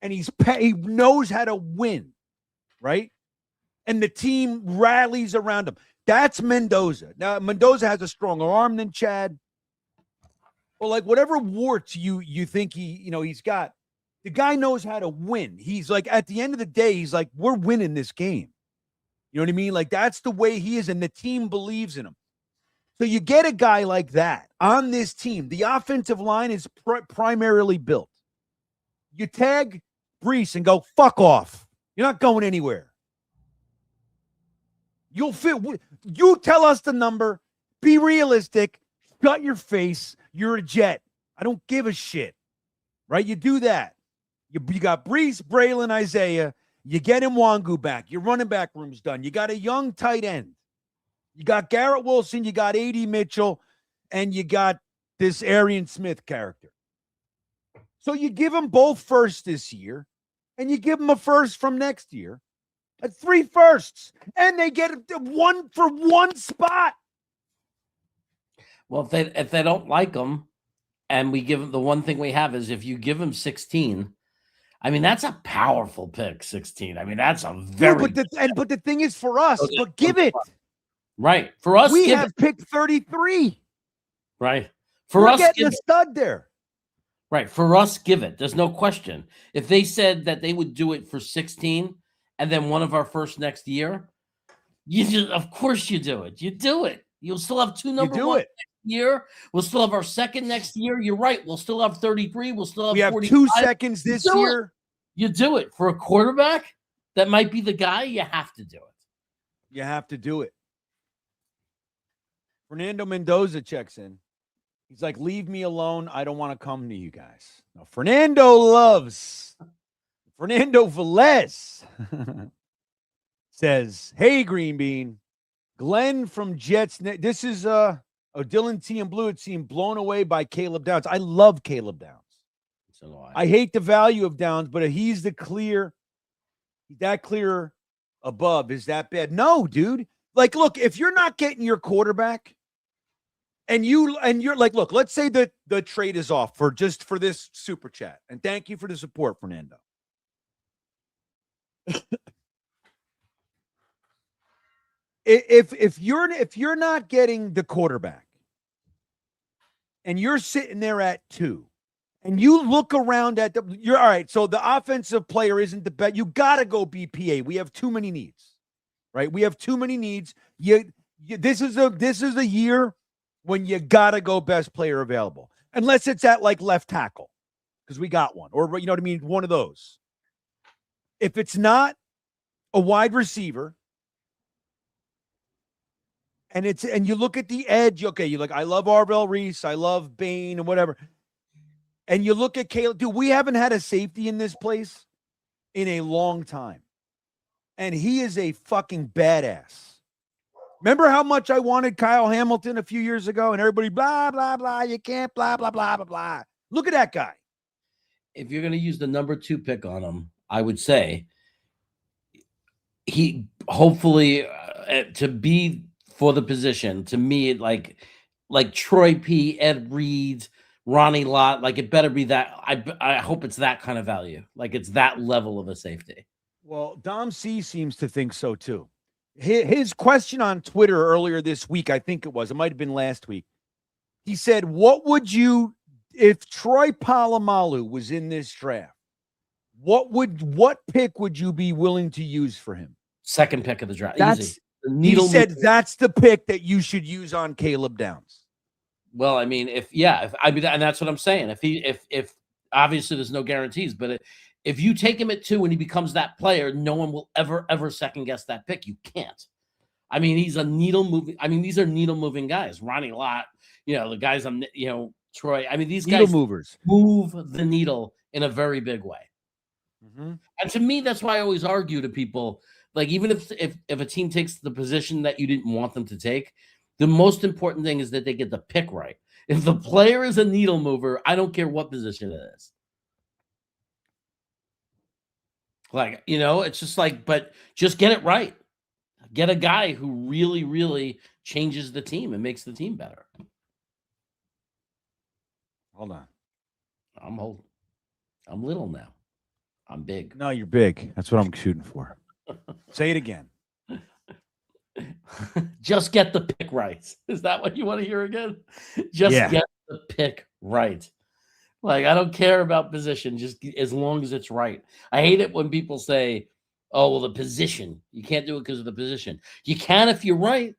and he knows how to win. Right. And the team rallies around him. That's Mendoza. Now, Mendoza has a stronger arm than Chad. Well, like whatever warts you think he's got, the guy knows how to win. He's like, at the end of the day, he's like, we're winning this game. You know what I mean? Like, that's the way he is, and the team believes in him. So you get a guy like that on this team. The offensive line is primarily built. You tag Brees and go, fuck off. You're not going anywhere. You'll fit. You tell us the number. Be realistic. Shut your face. You're a Jet. I don't give a shit. Right? You do that. You got Brees, Braylon, Isaiah. You get Nwangu back. Your running back room's done. You got a young tight end. You got Garrett Wilson. You got A.D. Mitchell. And you got this Arian Smith character. So you give them both firsts this year. And you give them a first from next year. 3 firsts. And they get one for one spot. Well, if they don't like them, and we give them, the one thing we have is if you give them 16, I mean, that's a powerful pick, 16. I mean, that's a very but the thing is for us, but give it. Right. For us, we have picked 33. Right. For We're us, getting a stud there. Right. For us, give it. There's no question. If they said that they would do it for 16 and then one of our first next year, of course you do it. You do it. You'll still have 2 number one next year. We'll still have our second next year. You're right. We'll still have 33. We'll still have. We have 2 seconds this year. You do it for a quarterback. That might be the guy. You have to do it. You have to do it. Fernando Menodoza checks in. He's like, leave me alone. I don't want to come to you guys. Now, Fernando Velez says, hey, GreenBean. Glenn from Jets. This is Dylan T and Blue. It seemed blown away by Caleb Downs. I love Caleb Downs. So do I hate the value of Downs, but he's that clear above. Is that bad? No, dude. Like, look, if you're not getting your quarterback and you're like, look, let's say that the trade is off for this super chat. And thank you for the support, Fernando. If you're not getting the quarterback and you're sitting there at 2 and you look around at you're all right. So the offensive player isn't the best. You got to go BPA. We have too many needs, right? We have too many needs. This is a year when you got to go best player available, unless it's at like left tackle because we got one, or you know what I mean? One of those. If it's not a wide receiver, and you look at the edge, okay, you're like, I love Arvell Reese, I love Bain and whatever. And you look at Caleb, dude, we haven't had a safety in this place in a long time. And he is a fucking badass. Remember how much I wanted Kyle Hamilton a few years ago and everybody blah, blah, blah, you can't blah, blah, blah, blah, blah. Look at that guy. If you're going to use the number 2 pick on him, I would say he hopefully to be for the position, to me, like Troy P, Ed Reed, Ronnie Lott, like it better be that. I hope it's that kind of value. Like it's that level of a safety. Well, Dom C seems to think so too. His question on Twitter earlier this week, I think it might have been last week. He said, what would you, if Troy Polamalu was in this draft, what pick would you be willing to use for him? Second pick of the draft. Easy. He said that's the pick that you should use on Caleb Downs. Well, I mean, and that's what I'm saying. If obviously there's no guarantees, but if you take him at 2 and he becomes that player, no one will ever second guess that pick. You can't. I mean, he's a needle moving. I mean, these are needle moving guys. Ronnie Lott, the guys Troy. I mean, these needle guys movers move the needle in a very big way. Mm-hmm. And to me, that's why I always argue to people. Like, even if a team takes the position that you didn't want them to take, the most important thing is that they get the pick right. If the player is a needle mover, I don't care what position it is. Like, it's just like, but just get it right. Get a guy who really, really changes the team and makes the team better. Hold on. I'm holding. I'm little now. I'm big. No, you're big. That's what I'm shooting for. Say it again. Just get the pick right. Is that what you want to hear again? Just get the pick right. Like, I don't care about position, just as long as it's right. I hate it when people say, oh, well, the position. You can't do it because of the position. You can if you're right.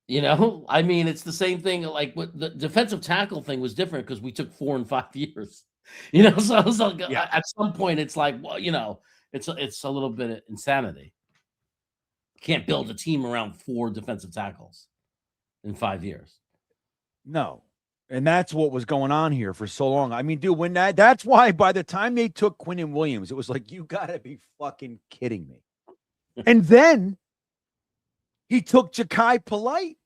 You know, I mean, it's the same thing. Like what the defensive tackle thing was different because we took 4 and 5 years. You know, so I was like, Yeah. at some point, it's like, well, you know, it's a little bit of insanity. Can't build a team around 4 defensive tackles in 5 years. No. And that's what was going on here for so long. I mean, dude, when that's why by the time they took Quinnen Williams, it was like, you gotta be fucking kidding me. And then he took Ja'Kai Polite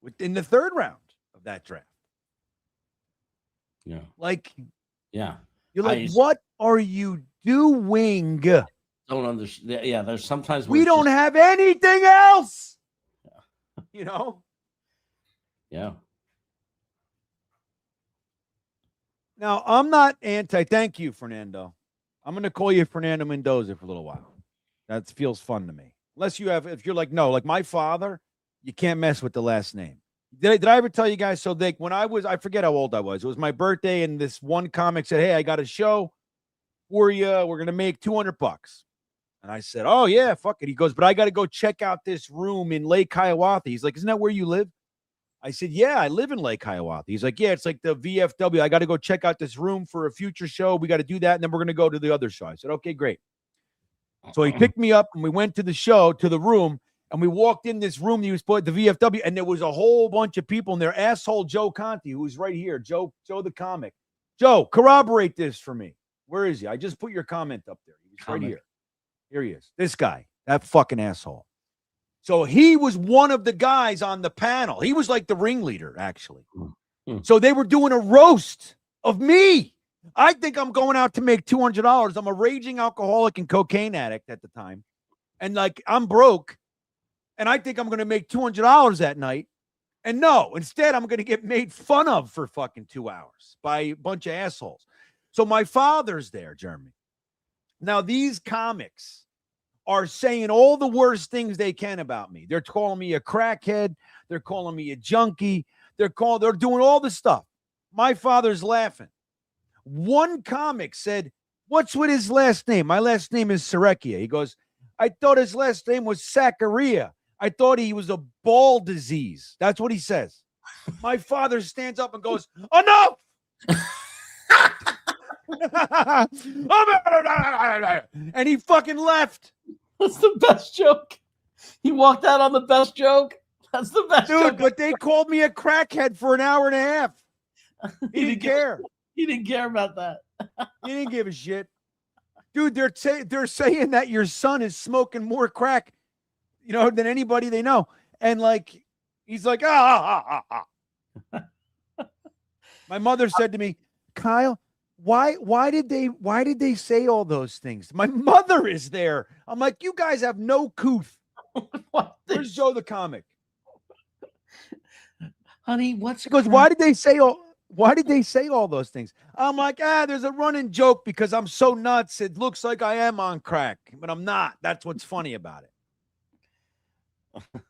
within the 3rd round of that draft. Yeah. Like, yeah. You're like, what are you doing? Don't understand. Yeah, there's sometimes we don't have anything else. Yeah. You know? Yeah. Now, I'm not anti. Thank you, Fernando. I'm going to call you Fernando Mendoza for a little while. That feels fun to me. Unless you have, if you're like, no, like my father, you can't mess with the last name. Did I ever tell you guys? So when I forget how old I was. It was my birthday, and this one comic said, "Hey, I got a show for you. We're going to make $200." And I said, "Oh, yeah, fuck it." He goes, "But I got to go check out this room in Lake Hiawatha." He's like, "Isn't that where you live?" I said, "Yeah, I live in Lake Hiawatha." He's like, "Yeah, it's like the VFW. I got to go check out this room for a future show. We got to do that, and then we're going to go to the other show." I said, "Okay, great." So he picked me up, and we went to the show, to the room, and we walked in this room. He was put at the VFW, and there was a whole bunch of people in there. Asshole Joe Conti, who's right here, Joe the comic. Joe, corroborate this for me. Where is he? I just put your comment up there. He's right here. Here he is. This guy, that fucking asshole. So he was one of the guys on the panel. He was like the ringleader, actually. So they were doing a roast of me. I think I'm going out to make $200. I'm a raging alcoholic and cocaine addict at the time. And like, I'm broke. And I think I'm going to make $200 that night. And no, instead, I'm going to get made fun of for fucking 2 hours by a bunch of assholes. So my father's there, Jeremy. Now, these comics are saying all the worst things they can about me. They're calling me a crackhead. They're calling me a junkie. They're doing all the stuff. My father's laughing. One comic said, "What's with his last name? My last name is Serekia." He goes, "I thought his last name was Zachariah. I thought he was a ball disease." That's what he says. My father stands up and goes, "Enough!" And he fucking left. That's the best joke. He walked out on the best joke. That's the best dude. joke. But they called me a crackhead for an hour and a half. He didn't care. He didn't care about that. He didn't give a shit. Dude, they're saying that your son is smoking more crack, than anybody they know. And like, he's like, ah. My mother said to me, "Kyle, why did they say all those things?" My mother is there. I'm like, you guys have no couth. Where's Joe the comic? Honey, what's She goes, why did they say all those things? I'm like, there's a running joke because I'm so nuts. It looks like I am on crack, but I'm not. That's what's funny about it.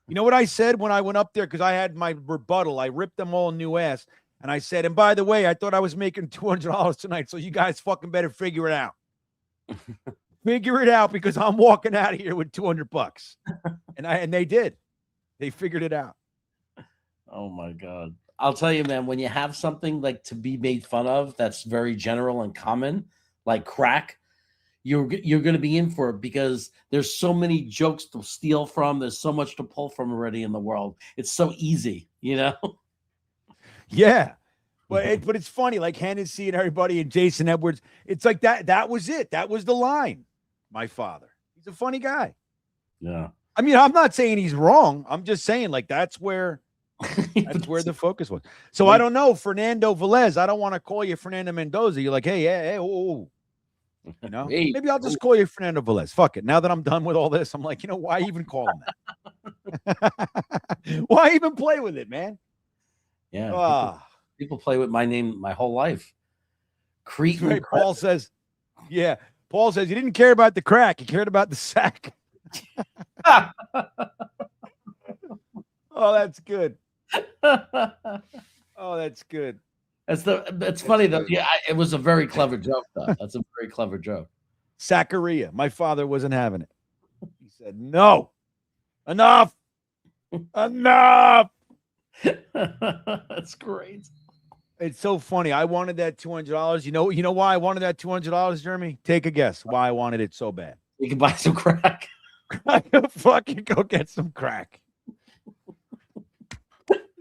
You know what I said when I went up there? Because I had my rebuttal. I ripped them all a new ass. And I said, and by the way, I thought I was making $200 tonight. So you guys fucking better figure it out. Figure it out, because I'm walking out of here with $200. And they did. They figured it out. Oh my God. I'll tell you, man, when you have something like to be made fun of that's very general and common, like crack, you're going to be in for it, because there's so many jokes to steal from. There's so much to pull from already in the world. It's so easy, Yeah. But it's funny, like Hennessy and everybody and Jason Edwards. It's like that was it. That was the line. My father. He's a funny guy. Yeah. I mean, I'm not saying he's wrong. I'm just saying, like, that's where the focus was. So I don't know, Fernando Velez. I don't want to call you Fernando Mendoza. You're like, hey, oh. Hey, maybe I'll just call you Fernando Velez. Fuck it. Now that I'm done with all this, I'm like, why even call him that? Why even play with it, man? Yeah. People play with my name my whole life. Cretan. Right, Paul says he didn't care about the crack. He cared about the sack. Oh, that's good. Oh, that's good. That's funny though. Yeah, it was a very clever joke though. That's a very clever joke. Zachariah. My father wasn't having it. He said, "No, enough." Enough. That's great. It's so funny. I wanted that $200. You know why I wanted that $200, Jeremy? Take a guess why I wanted it so bad. You can buy some crack. I could fucking go get some crack.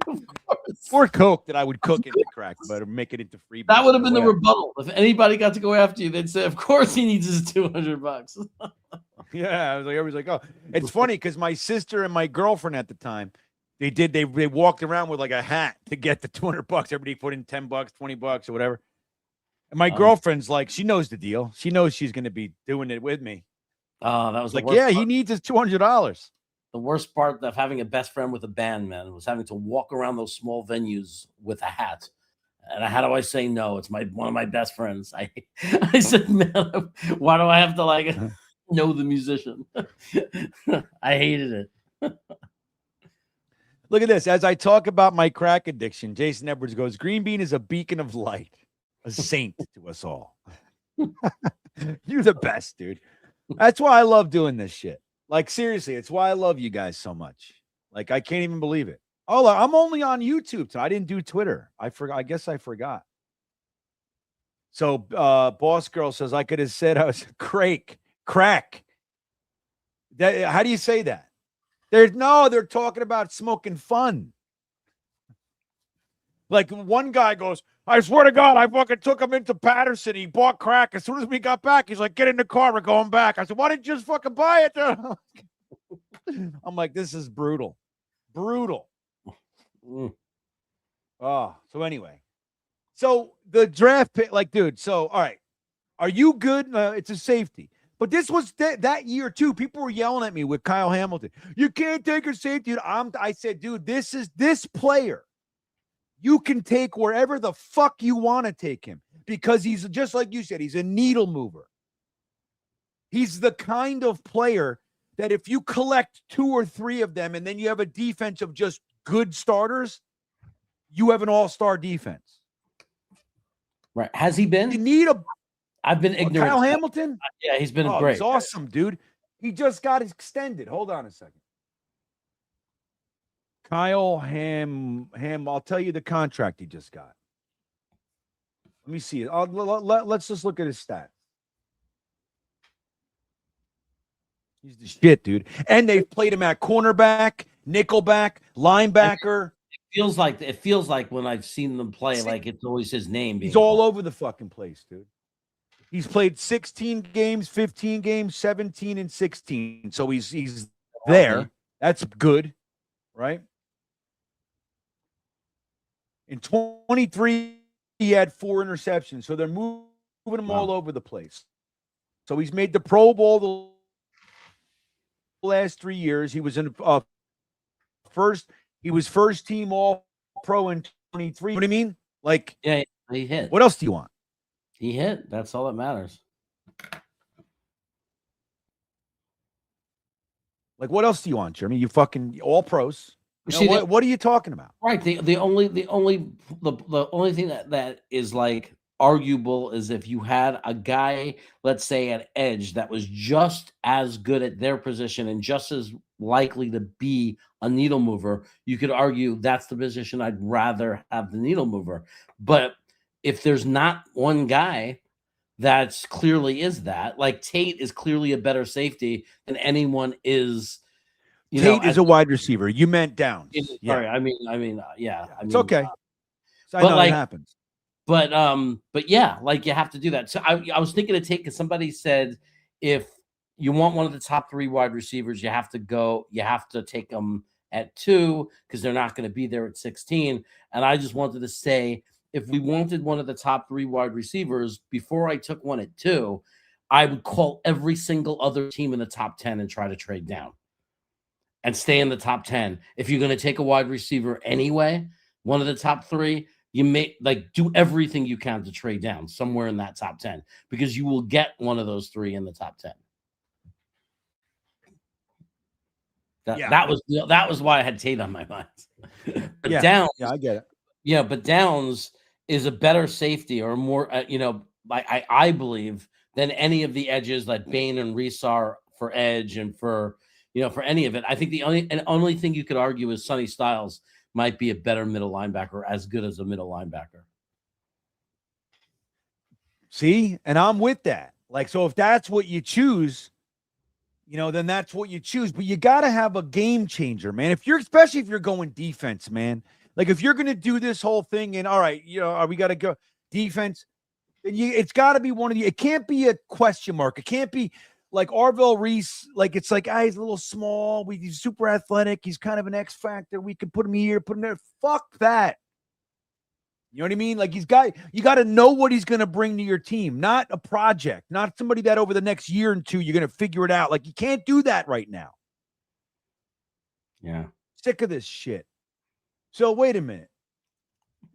Of course. Or coke that I would cook into crack, but make it into free. That would have been the rebuttal. If anybody got to go after you, they'd say, "Of course he needs his $200." Yeah, I was like, everybody's like, oh, it's funny because my sister and my girlfriend at the time, they walked around with like a hat to get the $200. Everybody put in $10, $20 or whatever. And my girlfriend's like, she knows the deal. She knows she's going to be doing it with me. Oh, that was like, yeah, he needs his $200. The worst part of having a best friend with a band, man, was having to walk around those small venues with a hat. And how do I say no? It's one of my best friends. I said, man, why do I have to know the musician? I hated it. Look at this. As I talk about my crack addiction, Jason Edwards goes, GreenBean is a beacon of light, a saint to us all. You're the best, dude. That's why I love doing this shit. Like, seriously, it's why I love you guys so much. Like, I can't even believe it. Oh, I'm only on YouTube tonight. I didn't do Twitter. I forgot. I guess I forgot. So, Boss Girl says, I could have said I was crack. How do you say that? They're talking about smoking fun. Like, one guy goes, I swear to God, I fucking took him into Patterson. He bought crack. As soon as we got back, he's like, get in the car. We're going back. I said, why didn't you just fucking buy it? I'm like, this is brutal. Brutal. Oh, so anyway. So the draft pick, like, dude, so, all right. Are you good? It's a safety. But this was that year, too. People were yelling at me with Kyle Hamilton. You can't take a safety. I said, dude, this player. You can take wherever the fuck you want to take him because he's just like you said, he's a needle mover. He's the kind of player that if you collect 2 or 3 of them and then you have a defense of just good starters, you have an all-star defense. Right. Has he been? You need I've been ignorant. Kyle Hamilton? Yeah, he's been great. He's awesome, dude. He just got extended. Hold on a second. Kyle I'll tell you the contract he just got. Let me see it. Let's just look at his stats. He's the shit, dude. And they've played him at cornerback, nickelback, linebacker. It feels like when I've seen them play, like it's always his name. He's all over the fucking place, dude. He's played 16 games, 15 games, 17 and 16. So he's there. That's good, right? In 23, he had 4 interceptions. So they're moving him all over the place. So he's made the Pro Bowl the last 3 years. He was in first team all pro in 23. You know what I mean? Like, yeah, he hit. What else do you want? He hit. That's all that matters. Like, what else do you want, Jeremy? You fucking all pros. What are you talking about? Right. The only thing that is like arguable is if you had a guy, let's say at edge, that was just as good at their position and just as likely to be a needle mover, you could argue that's the position I'd rather have the needle mover. But if there's not one guy that's clearly is that, like Tate is clearly a better safety than anyone is. Tate is a wide receiver. You meant Downs. Sorry, I mean, yeah. It's okay. I know it happens. But yeah, like you have to do that. So I was thinking of Tate because somebody said if you want one of the top 3 wide receivers, you have to take them at 2 because they're not going to be there at 16. And I just wanted to say, if we wanted one of the top 3 wide receivers before I took one at 2, I would call every single other team in the top 10 and try to trade down and stay in the top 10. If you're going to take a wide receiver anyway, one of the top 3, you may do everything you can to trade down somewhere in that top 10 because you will get one of those 3 in the top 10. That was why I had Tate on my mind. But Downs, I get it. Yeah, but Downs is a better safety or more, I believe, than any of the edges that Bain and Reese are for edge and for, for any of it. I think the only thing you could argue is Sonny Styles might be a better middle linebacker, as good as a middle linebacker. See, and I'm with that. Like, so if that's what you choose, then that's what you choose. But you got to have a game changer, man. Especially if you're going defense, man. Like, if you're going to do this whole thing and, all right, we got to go defense, then it's got to be one of the, it can't be a question mark. It can't be like Arvell Reese. Like, it's like, he's a little small. He's super athletic. He's kind of an X factor. We could put him here, put him there. Fuck that. You know what I mean? Like, you got to know what he's going to bring to your team, not a project, not somebody that over the next year and two, you're going to figure it out. Like, you can't do that right now. Yeah. Sick of this shit. So wait a minute.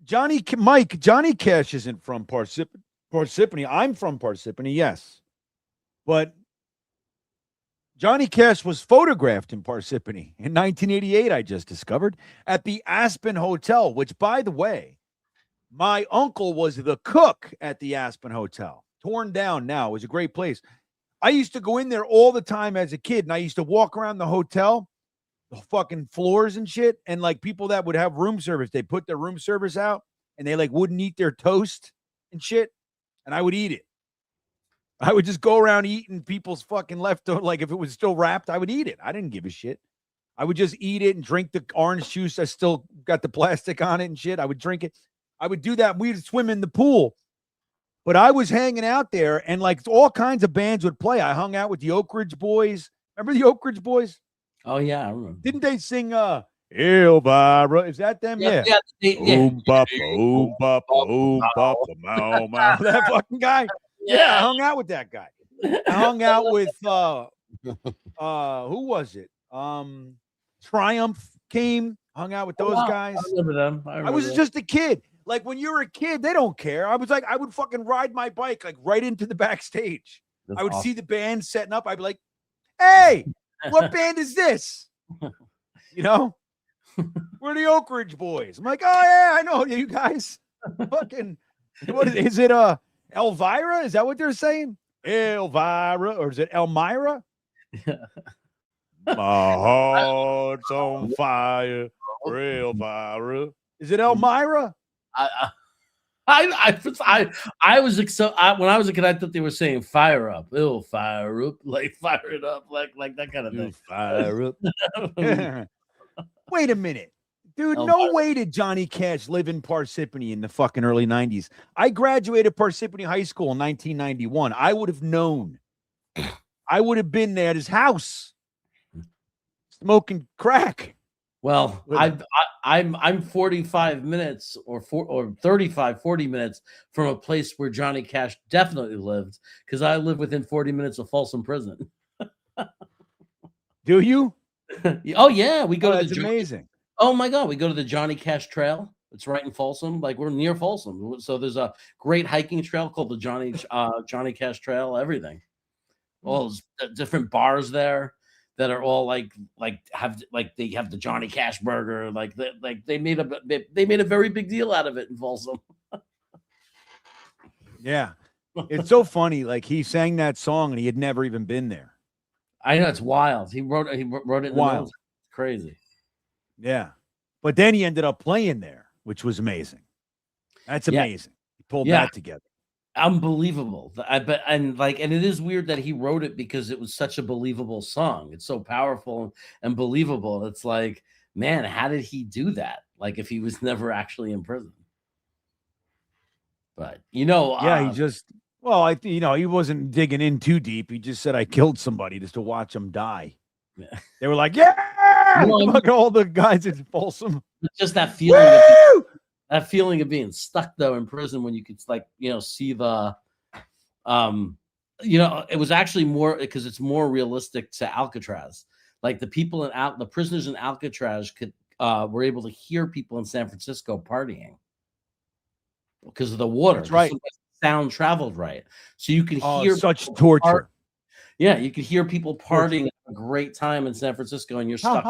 Johnny Cash isn't from Parsippany. I'm from Parsippany, yes. But Johnny Cash was photographed in Parsippany in 1988, I just discovered, at the Aspen Hotel, which, by the way, my uncle was the cook at the Aspen Hotel. Torn down now. It was a great place. I used to go in there all the time as a kid, and I used to walk around the hotel, the fucking floors and shit, and like people that would have room service, they put their room service out, and they like wouldn't eat their toast and shit, and I would eat it. I would just go around eating people's fucking leftover, like if it was still wrapped, I would eat it. I didn't give a shit. I would just eat it and drink the orange juice. I still got the plastic on it and shit. I would drink it. I would do that. We'd swim in the pool. But I was hanging out there, and like all kinds of bands would play. I hung out with the Oak Ridge Boys. Remember the Oak Ridge Boys? Oh, yeah, I remember. Didn't they sing Elvira? Is that them? Yeah. Oom papa, mow, mow. That fucking guy. Yeah, I hung out with that guy. I hung out with who was it? Triumph came, hung out with those guys. I remember them. I was just a kid. Like, when you're a kid, they don't care. I was like, I would fucking ride my bike like right into the backstage. That's I would awesome. see the band setting up. I'd be like, hey, what band is this? We're the Oak Ridge Boys. I'm like, oh yeah, I know you guys. Fucking, what is it? Elvira? Is that what they're saying? Elvira, or is it Elmira? My heart's on fire, Elvira. Is it Elmira? I was when I was a kid, I thought they were saying fire up. It'll fire up, like fire it up, like that kind of thing. Fire up. Wait a minute. Dude, no way did Johnny Cash live in Parsippany in the fucking early 90s. I graduated Parsippany High School in 1991. I would have known. I would have been there at his house smoking crack. Well, I'm 45 minutes or 35, 40 minutes from a place where Johnny Cash definitely lived, because I live within 40 minutes of Folsom Prison. Do you? Oh, yeah. We go to that's amazing. Oh, my God. We go to the Johnny Cash Trail. It's right in Folsom. Like, we're near Folsom. So there's a great hiking trail called the Johnny Cash Trail, everything. All those different bars there that are all they have the Johnny Cash burger. They made a very big deal out of it in Folsom. Yeah. It's so funny. Like, he sang that song and he had never even been there. I know, it's wild. He wrote it in the notes. Crazy. Yeah. But then he ended up playing there, which was amazing. That's amazing. He pulled that together. Unbelievable. And it is weird that he wrote it, because it was such a believable song. It's so powerful and believable. It's like, man, how did he do that? Like, if he was never actually in prison. But he just, he wasn't digging in too deep. He just said, I killed somebody just to watch him die. Yeah. They were like, yeah, look at all the guys in Folsom. It's just that feeling. That feeling of being stuck though in prison, when you could see the, it was actually more, because it's more realistic to Alcatraz. Like, the people the prisoners in Alcatraz were able to hear people in San Francisco partying because of the water. That's right. Sound traveled right, so you could hear such torture. Yeah, you could hear people partying at a great time in San Francisco, and you're stuck.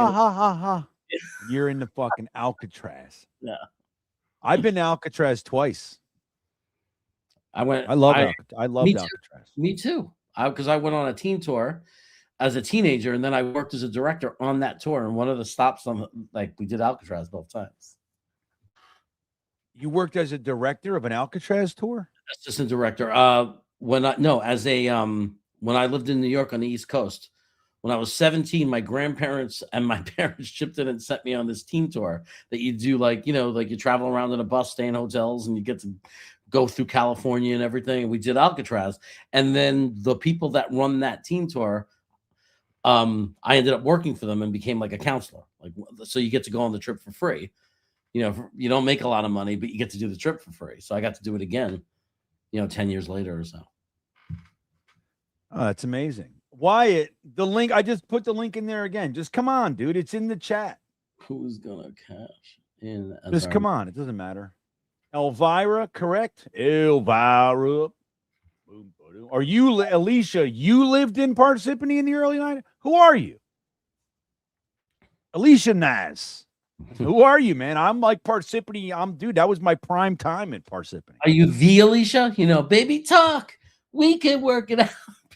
You're in the fucking Alcatraz. Yeah. I've been to Alcatraz twice. I loved Alcatraz. Me too. Because I went on a teen tour, as a teenager, and then I worked as a director on that tour. And one of the stops on like we did Alcatraz both times. You worked as a director of an Alcatraz tour? Assistant director. When I lived in New York on the East Coast, when I was 17, my grandparents and my parents chipped in and sent me on this team tour that you do, like, you know, like you travel around in a bus, stay in hotels, and you get to go through California and everything. And we did Alcatraz. And then the people that run that team tour, I ended up working for them and became like a counselor. Like, so you get to go on the trip for free. You know, you don't make a lot of money, but you get to do the trip for free. So I got to do it again, you know, 10 years later or so. Oh, that's amazing. Wyatt, the link, I just put the link in there again. Just come on, dude. It's in the chat. Who's going to cash in? Just come on. It doesn't matter. Elvira, correct? Elvira. Are you, Alicia, you lived in Parsippany in the early 90s? Who are you? Alicia Naz. Who are you, man? I'm like Parsippany. Dude, that was my prime time at Parsippany. Are you the Alicia? You know, baby talk. We can work it out.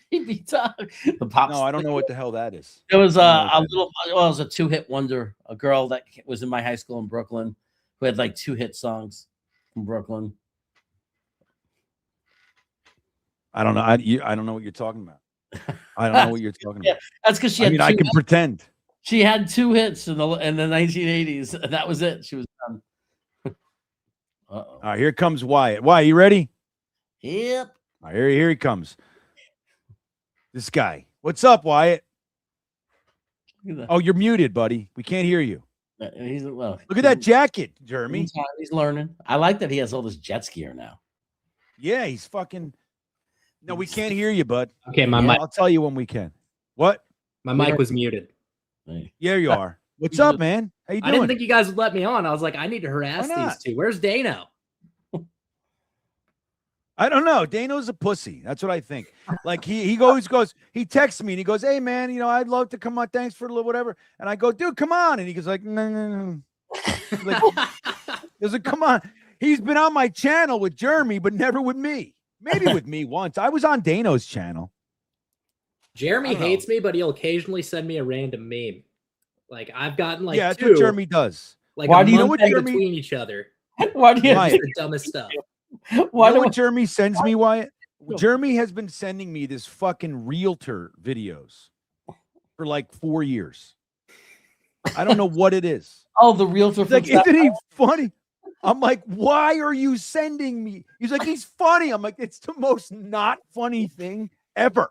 Baby talk. The pop. No, I don't know what the hell that is. It was it was a 2-hit wonder. A girl that was in my high school in Brooklyn who had like 2-hit songs from Brooklyn. I don't know. I don't know what you're talking about. I don't know what you're talking about. That's because she had I can pretend. She had 2 hits in the 1980s, and that was it. She was done. All right, here comes Wyatt. Wyatt, you ready? Yep. All right, here he comes. This guy. What's up, Wyatt? Oh, you're muted, buddy. We can't hear you. Look at that jacket, Jeremy. He's learning. I like that he has all this jet gear now. Yeah, he's fucking. No, we can't hear you, bud. Okay, my mic. I'll tell you when we can. What? My mic was muted. Yeah, you are. What's up, man? How you doing? I didn't think you guys would let me on. I was like, I need to harass these two. Where's Dano? I don't know. Dano's a pussy. That's what I think. Like he goes, he texts me and he goes, "Hey man, you know, I'd love to come on. Thanks for a little whatever." And I go, "Dude, come on." And he goes like, "No." Like, he like, "Come on." He's been on my channel with Jeremy, but never with me. Maybe with me once. I was on Dano's channel. Jeremy hates me, but he'll occasionally send me a random meme. Like I've gotten like that's what Jeremy does. Like why do you know what Jeremy between each other? Why do you the dumbest stuff? Why do what Jeremy sends me, Wyatt? Jeremy has been sending me this fucking realtor videos for like 4 years. I don't know what it is. Oh, the realtor. Like, isn't he funny? I'm like, why are you sending me? He's like, he's funny. I'm like, it's the most not funny thing ever.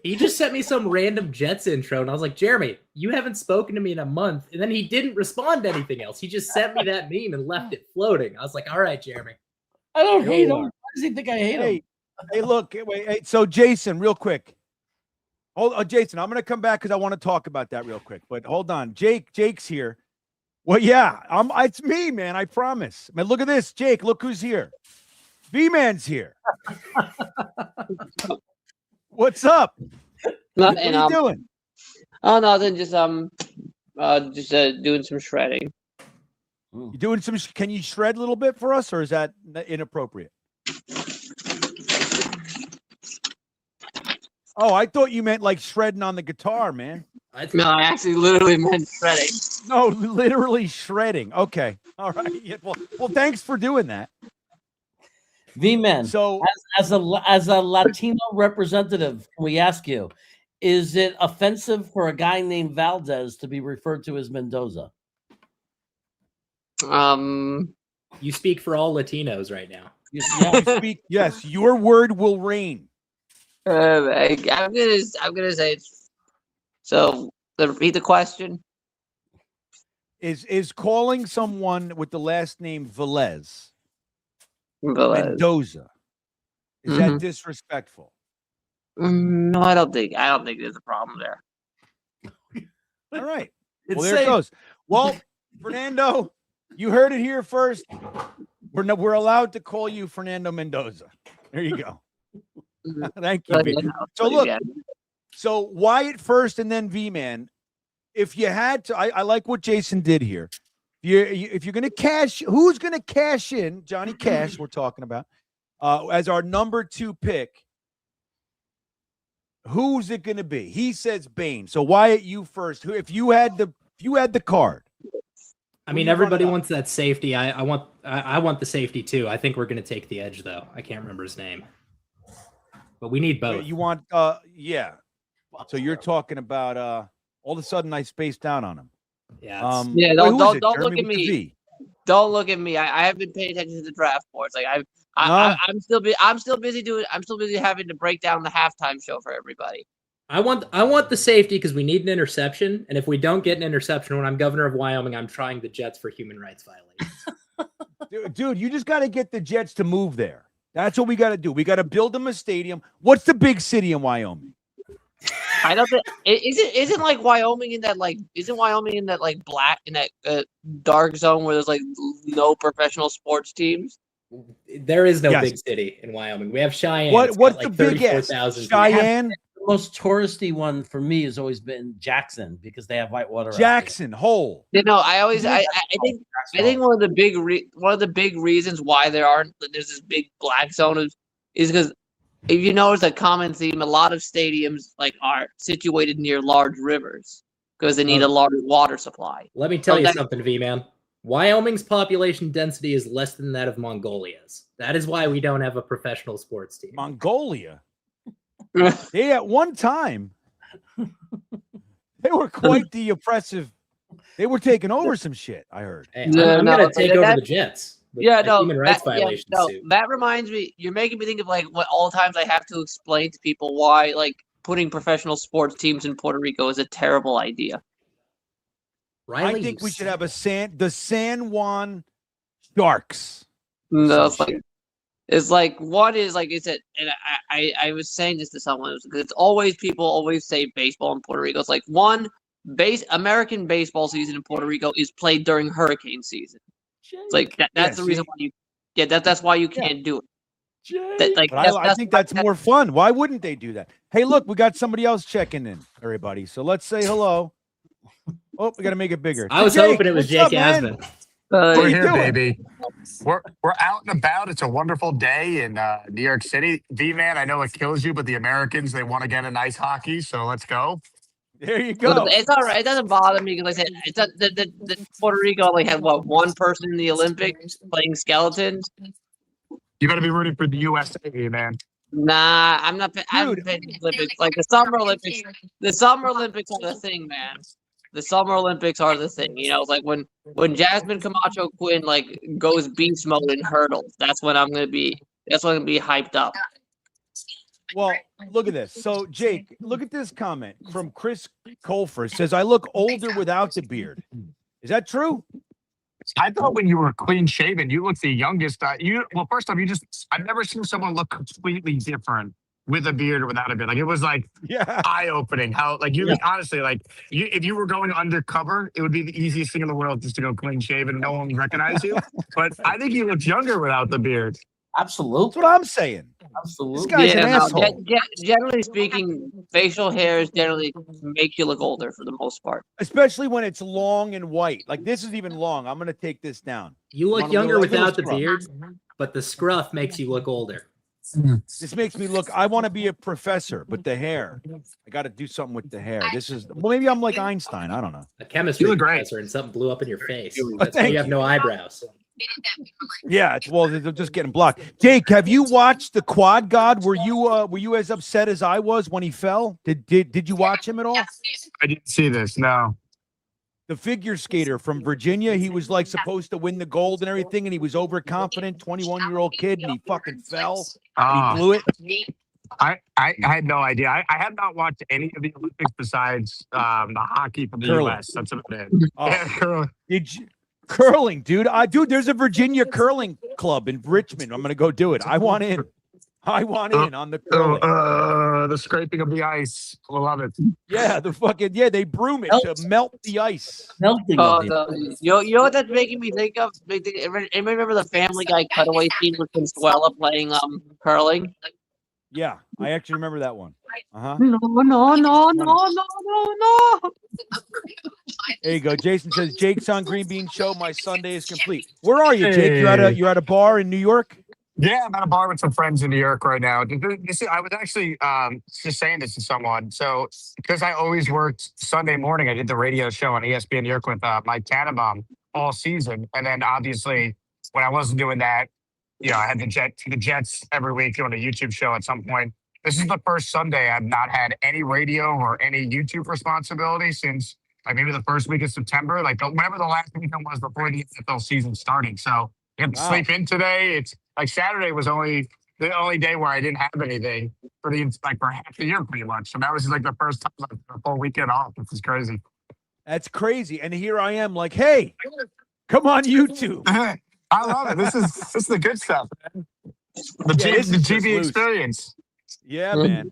He just sent me some random Jets intro, and I was like, Jeremy, you haven't spoken to me in a month. And then he didn't respond to anything else. He just sent me that meme and left it floating. I was like, all right, Jeremy. I don't hate him. Why does he think I hate him? Hey, look, wait. Hey, so Jason, real quick. Jason, I'm going to come back because I want to talk about that real quick. But hold on. Jake's here. Well, yeah, it's me, man. I promise. Man, look at this. Jake, look who's here. V-Man's here. What's up? Nothing. What are you doing? Oh, nothing. Just doing some shredding. You doing some? Can you shred a little bit for us, or is that inappropriate? Oh, I thought you meant like shredding on the guitar, man. No, I actually literally meant shredding. No, literally shredding. Okay, all right. Yeah, well, thanks for doing that. V-Man. So, as a Latino representative, can we ask you, is it offensive for a guy named Valdez to be referred to as Mendoza? You speak for all Latinos right now. You speak. Yes, your word will reign. I'm gonna say it's. So repeat the question. Is calling someone with the last name Velez Mendoza, is that disrespectful? No, I don't think there's a problem there. All right. Well, there it goes. Well, Fernando, you heard it here first. We're allowed to call you Fernando Mendoza. There you go. Thank you. So look, so Wyatt first and then V-Man. If you had to, I like what Jason did here. If you're going to cash, who's going to cash in? Johnny Cash, we're talking about, as our number 2 pick. Who's it going to be? He says Bane. So Wyatt, you first. If you had the card. I mean, everybody wants that safety. I want the safety too. I think we're going to take the edge though. I can't remember his name, but we need both. You want yeah. So you're talking about all of a sudden I spaced out on him. Yeah. Yeah. Don't Don't look at me. Don't look at me. I haven't been paying attention to the draft boards. Like I'm still busy having to break down the halftime show for everybody. I want the safety because we need an interception, and if we don't get an interception when I'm governor of Wyoming, I'm trying the Jets for human rights violations. Dude, you just got to get the Jets to move there. That's what we got to do. We got to build them a stadium. What's the big city in Wyoming? I don't think isn't like Wyoming in that like black in that dark zone where there's like no professional sports teams. There is no big city in Wyoming. We have Cheyenne. What's like the biggest? Cheyenne. The most touristy one for me has always been Jackson because they have whitewater. Jackson Hole. You know, I think one of the big reasons why there's this big black zone is because if you notice a common theme, a lot of stadiums like are situated near large rivers because they need a large water supply. Let me tell you something, V-Man. Wyoming's population density is less than that of Mongolia's. That is why we don't have a professional sports team. Mongolia? They at one time, they were quite the oppressive. They were taking over some shit, I heard. Hey, I'm going to take over the Jets. Human rights violations. That reminds me. You're making me think of like what all the times I have to explain to people why like putting professional sports teams in Puerto Rico is a terrible idea. Riley, I think we should have the San Juan Sharks. No, it's like what is like it's a and I was saying this to someone because it's always people always say baseball in Puerto Rico. It's like American baseball season in Puerto Rico is played during hurricane season. It's like that's the reason why that's why you can't do it. I think that's more fun. Why wouldn't they do that? Hey, look, we got somebody else checking in, everybody. So let's say hello. Oh, we got to make it bigger. I was hoping it was Jake Asman. We're here, baby. We're out and about. It's a wonderful day in New York City. V-Man, I know it kills you, but the Americans, they want to get a nice hockey, so let's go. There you go. It's all right. It doesn't bother me because like I said the Puerto Rico only had one person in the Olympics playing skeletons. You better be rooting for the USA, man. Nah, I'm not. I'm paying the Olympics. Like the Summer Olympics. The Summer Olympics are the thing, man. The Summer Olympics are the thing. You know, like when Jasmine Camacho Quinn like goes beast mode in hurdles. That's when I'm gonna be hyped up. Well, look at this. So, Jake, look at this comment from Chris Colfer. It says, I look older without the beard. Is that true? I thought when you were clean shaven, you looked the youngest. First off, I've never seen someone look completely different with a beard or without a beard. Like, it was like eye opening how, like, honestly, like, if you were going undercover, it would be the easiest thing in the world just to go clean shaven and no one would recognize you. But I think you look younger without the beard. Absolutely. That's what I'm saying. Absolutely. This guy's an asshole. Generally speaking, facial hairs generally make you look older for the most part. Especially when it's long and white. Like, this is even long. I'm going to take this down. You look younger without the beard, but the scruff makes you look older. This makes me look, I want to be a professor, but the hair, I got to do something with the hair. Maybe I'm like Einstein. I don't know. A chemistry professor and something blew up in your face. That's why you have no eyebrows. Yeah, they're just getting blocked. Jake, have you watched the Quad God? Were you as upset as I was when he fell? Did you watch him at all? I didn't see this. No. The figure skater from Virginia, he was like supposed to win the gold and everything, and he was overconfident, 21-year-old kid, and he fucking fell. And he blew it. I had no idea. I have not watched any of the Olympics besides the hockey from the U.S. That's about it. Oh. Did you? Curling, dude. There's a Virginia curling club in Richmond. I'm gonna go do it. I want in. On the curling. The scraping of the ice. I love it. Yeah, they broom it to melt the ice. Melting. You know what that's making me think of? Anybody remember the Family Guy cutaway scene with Consuela playing curling? Yeah, I actually remember that one. No. There you go. Jason says, Jake's on Green Bean Show. My Sunday is complete. Where are you, Jake? You're at a bar in New York? Yeah, I'm at a bar with some friends in New York right now. I was actually just saying this to someone. So, because I always worked Sunday morning, I did the radio show on ESPN New York with Mike Tannenbaum all season. And then obviously, when I wasn't doing that, I had the Jets every week doing a YouTube show at some point. This is the first Sunday I've not had any radio or any YouTube responsibility since like maybe the first week of September, like whatever the last weekend was before the NFL season started. So, I have to sleep in today. It's like Saturday was the only day where I didn't have anything for half the year, pretty much. So that was like the first time like the full weekend off. This is crazy. That's crazy. And here I am, like, hey, come on YouTube. I love it. This is the good stuff, man. The GB experience. Yeah, man.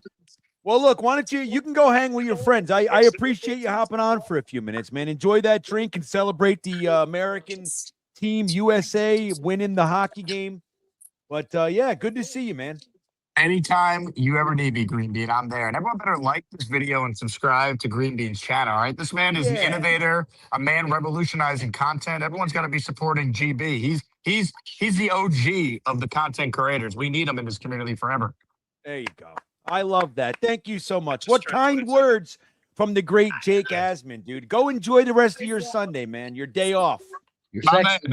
Well, look, why don't you can go hang with your friends. I appreciate you hopping on for a few minutes, man. Enjoy that drink and celebrate the American team USA winning the hockey game. But yeah, good to see you, man. Anytime you ever need me, GreenBean, I'm there. And everyone better like this video and subscribe to GreenBean's channel, all right? This man is an innovator, a man revolutionizing content. Everyone's got to be supporting GB. He's the OG of the content creators. We need him in this community forever. There you go. I love that. Thank you so much. What kind words from the great Jake Asman, dude. Go enjoy the rest of your Sunday, man. Your day off. You're sexy.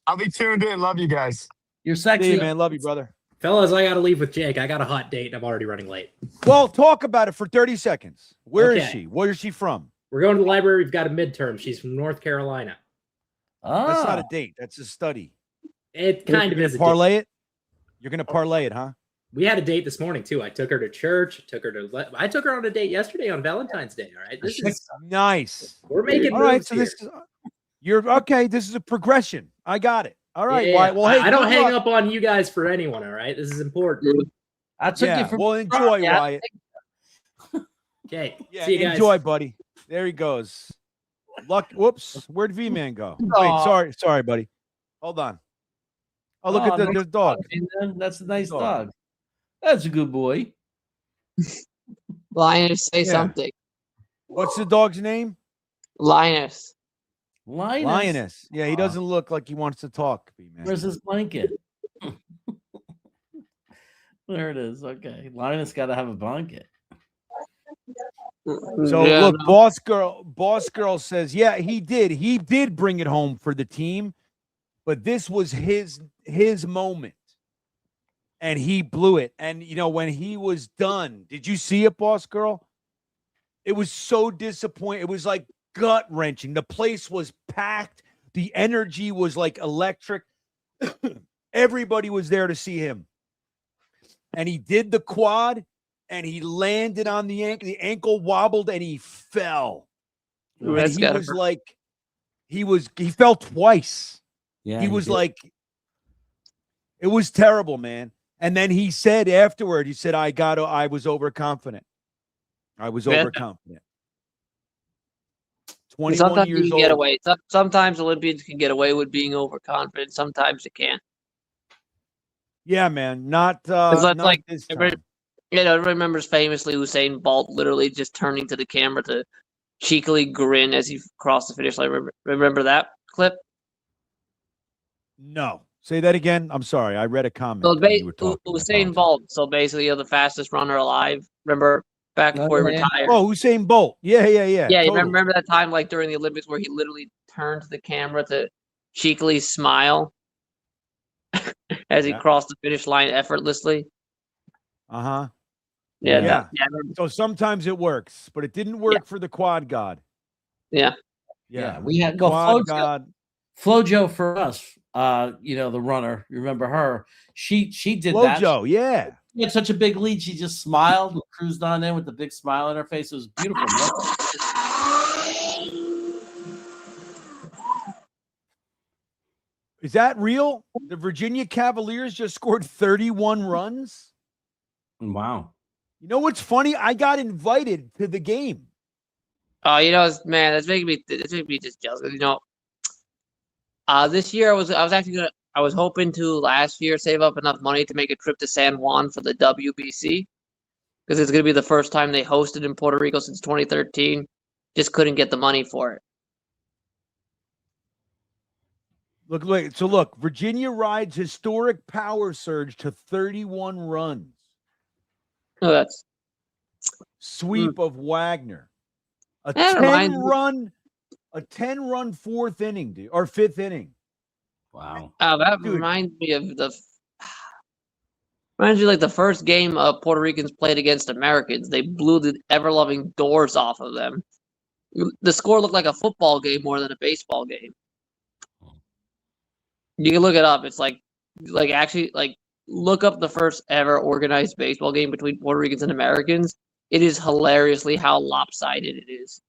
I'll be tuned in. Love you guys. You're sexy. See you, man. Love you, brother. Fellas, I got to leave with Jake. I got a hot date. I'm already running late. Well, talk about it for 30 seconds. Where is she? Where is she from? We're going to the library. We've got a midterm. She's from North Carolina. Oh. That's not a date. That's a study. It kind of is. Parlay it? You're going to parlay it, huh? We had a date this morning, too. I took her to church. I took her on a date yesterday on Valentine's Day. All right. This is nice. We're making all right. So here. You're okay. This is a progression. I got it. All right. Yeah. Well, hey, I don't hang up on you guys for anyone. All right. This is important. I took you for well, enjoy, Wyatt. Okay. Yeah, see you guys. Enjoy, buddy. There he goes. Whoops. Where'd V-Man go? Wait, sorry, buddy. Hold on. Oh, look at the dog. That's a nice dog. That's a good boy. Linus, say something. What's the dog's name? Linus. Lioness. Yeah, he doesn't look like he wants to talk. Man. Where's his blanket? There it is. Okay. Linus got to have a blanket. So look, Boss Girl says, yeah, he did bring it home for the team, but this was his moment. And he blew it. And, when he was done, did you see it, Boss Girl? It was so disappointing. It was like gut-wrenching. The place was packed. The energy was like electric. Everybody was there to see him. And he did the quad, and he landed on the ankle. The ankle wobbled, and he fell. Ooh, and he was like, he fell twice. Yeah, he was like, it was terrible, man. And then he said afterward, I was overconfident. I was overconfident. 21 sometimes years you can old. get away. Sometimes Olympians can get away with being overconfident. Sometimes they can't. Yeah, man. Not like this time. Everyone remembers famously Usain Bolt literally just turning to the camera to cheekily grin as he crossed the finish line. Remember that clip? No. Say that again. I'm sorry. I read a comment. So Usain Bolt. So basically, the fastest runner alive. Remember back before he retired? Oh, Usain Bolt. Yeah. Yeah, totally. remember that time like during the Olympics where he literally turned to the camera to cheekily smile as he crossed the finish line effortlessly? Uh-huh. Yeah. So sometimes it works, but it didn't work for the quad god. Yeah. We had quad god. Flojo for us. The runner. You remember her? She did Flojo, that. Flojo, yeah. She had such a big lead. She just smiled and cruised on in with the big smile on her face. It was beautiful. Is that real? The Virginia Cavaliers just scored 31 runs? Wow. You know what's funny? I got invited to the game. Oh, man, that's making me just jealous. This year I was hoping to last year save up enough money to make a trip to San Juan for the WBC because it's going to be the first time they hosted in Puerto Rico since 2013. Just couldn't get the money for it. Look. So look, Virginia rides historic power surge to 31 runs. Oh, that's Sweep of Wagner. A That 10 reminds me- run fourth inning, dude, or fifth inning. Wow. that Dude. reminds me of reminds me like the first game Puerto Ricans played against Americans. They blew the ever-loving doors off of them. The score looked like a football game more than a baseball game. You can look it up. It's actually look up the first ever organized baseball game between Puerto Ricans and Americans. It is hilariously how lopsided it is.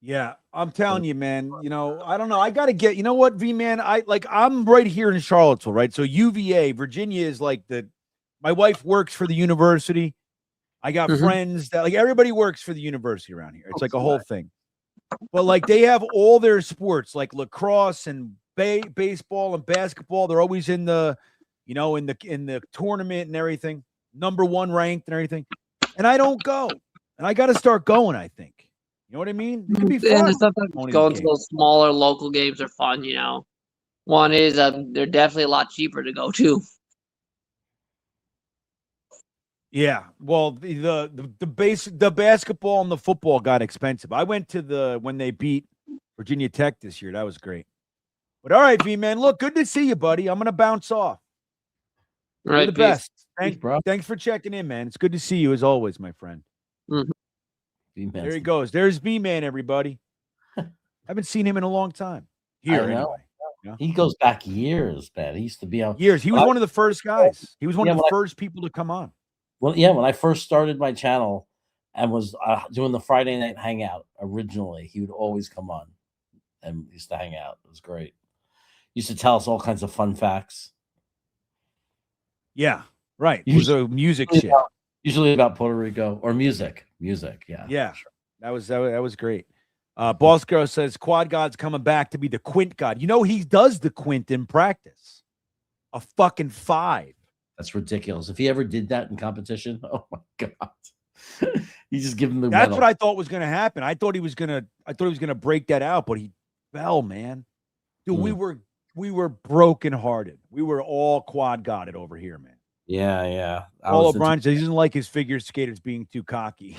Yeah, I'm telling you, man. You know, I don't know. I got to get. You know what, V man? I'm right here in Charlottesville, right? So UVA, Virginia is like my wife works for the university. I got friends that everybody works for the university around here. It's like a whole thing. But like they have all their sports, like lacrosse and baseball and basketball. They're always in the, in the tournament and everything. #1 ranked and everything. And I don't go. And I got to start going, I think. You know what I mean? It could be fun. And sometimes going to those smaller local games are fun, One is they're definitely a lot cheaper to go to. Yeah. Well, the basketball and the football got expensive. I went to when they beat Virginia Tech this year. That was great. But all right, V man, look, good to see you, buddy. I'm gonna bounce off. All right, You're the best. Bro. Thanks for checking in, man. It's good to see you as always, my friend. There he goes. There's B-Man, everybody. Haven't seen him in a long time. Here, anyway. Yeah. He goes back years, man. He used to be out. Years. He was one of the first guys. He was one of the first people to come on. Well, yeah, when I first started my channel and was doing the Friday night hangout originally, he would always come on and used to hang out. It was great. Used to tell us all kinds of fun facts. Yeah, right. It was a music shit. Usually about Puerto Rico or music. Yeah. Yeah. Sure. That was great. Boss Girl says Quad God's coming back to be the Quint God. He does the Quint in practice. A fucking 5. That's ridiculous. If he ever did that in competition, oh my god. He just give him the That's medal. what I thought was gonna happen. I thought he was gonna break that out, but he fell, man. Dude, we were brokenhearted. We were all Quad Godded over here, man. Yeah. Paul O'Brien says he doesn't like his figure skaters being too cocky.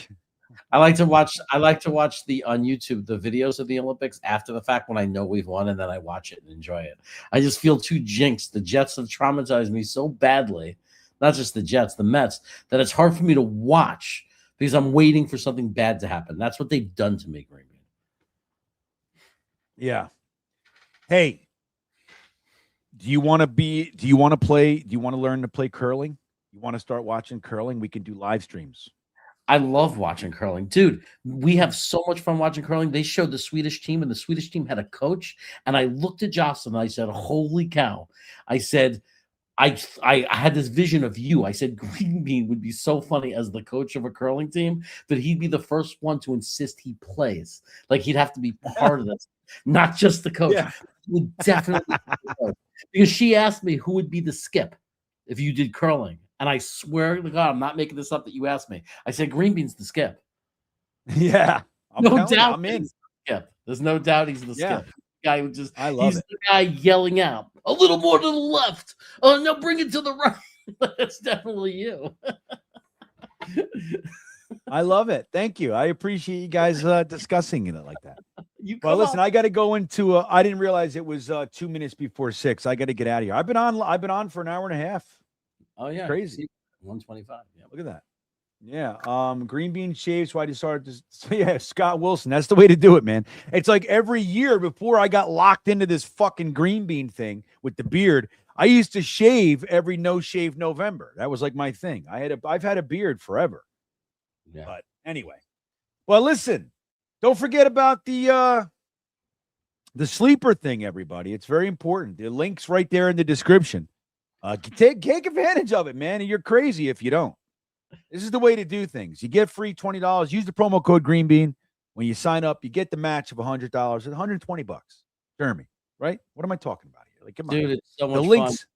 I like to watch on YouTube the videos of the Olympics after the fact when I know we've won, and then I watch it and enjoy it. I just feel too jinxed. The Jets have traumatized me so badly, not just the Jets, the Mets, that it's hard for me to watch because I'm waiting for something bad to happen. That's what they've done to me, GreenBean. Yeah. Hey, do you want to learn to play curling? You want to start watching curling? We can do live streams. I love watching curling. Dude, we have so much fun watching curling. They showed the Swedish team, and the Swedish team had a coach. And I looked at Jocelyn, and I said, holy cow. I said, I had this vision of you. I said, GreenBean would be so funny as the coach of a curling team, but he'd be the first one to insist he plays. Like, he'd have to be part of this, not just the coach. Yeah. He would definitely because she asked me who would be the skip if you did curling. And I swear to God, I'm not making this up that you asked me. I said, GreenBean's the skip. Yeah. No doubt. I'm in. Skip. There's no doubt he's the skip. The guy who just, he's the guy yelling out, a little more to the left. Oh, no, bring it to the right. That's definitely you. I love it. Thank you. I appreciate you guys discussing it like that. Well, listen, I got to go into I didn't realize it was 2 minutes before 6. I got to get out of here. I've been on for an hour and a half. Oh yeah, crazy. 125. Yeah, look at that. Yeah, GreenBean shaves. So I decided to. Yeah, Scott Wilson. That's the way to do it, man. It's like every year before I got locked into this fucking GreenBean thing with the beard. I used to shave every no shave November. That was like my thing. I've had a beard forever. Yeah. But anyway, well, listen. Don't forget about the sleeper thing, everybody. It's very important. The link's right there in the description. Take advantage of it, man. And you're crazy if you don't. This is the way to do things. You get free $20. Use the promo code GreenBean. When you sign up, you get the match of $100. It's $120. Jeremy, right? What am I talking about here? Like, come on. Dude, it's so much the links, fun.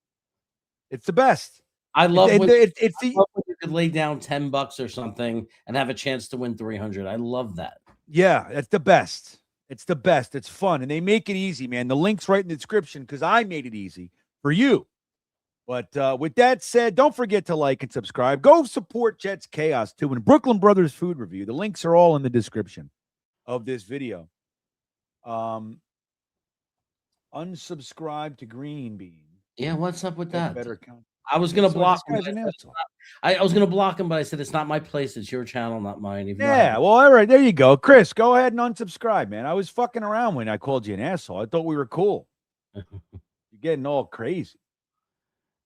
It's the best. I love when when you could lay down $10 or something and have a chance to win 300. I love that. Yeah, that's the best. It's the best. It's fun. And they make it easy, man. The link's right in the description because I made it easy for you. But with that said, don't forget to like and subscribe. Go support Jets Chaos too and Brooklyn Brothers Food Review. The links are all in the description of this video. Unsubscribe to GreenBean. Yeah, what's up with that? Better content. I was gonna block him. I was gonna block him, but I said it's not my place. It's your channel, not mine. Yeah, well, all right, there you go. Chris, go ahead and unsubscribe, man. I was fucking around when I called you an asshole. I thought we were cool. You're getting all crazy.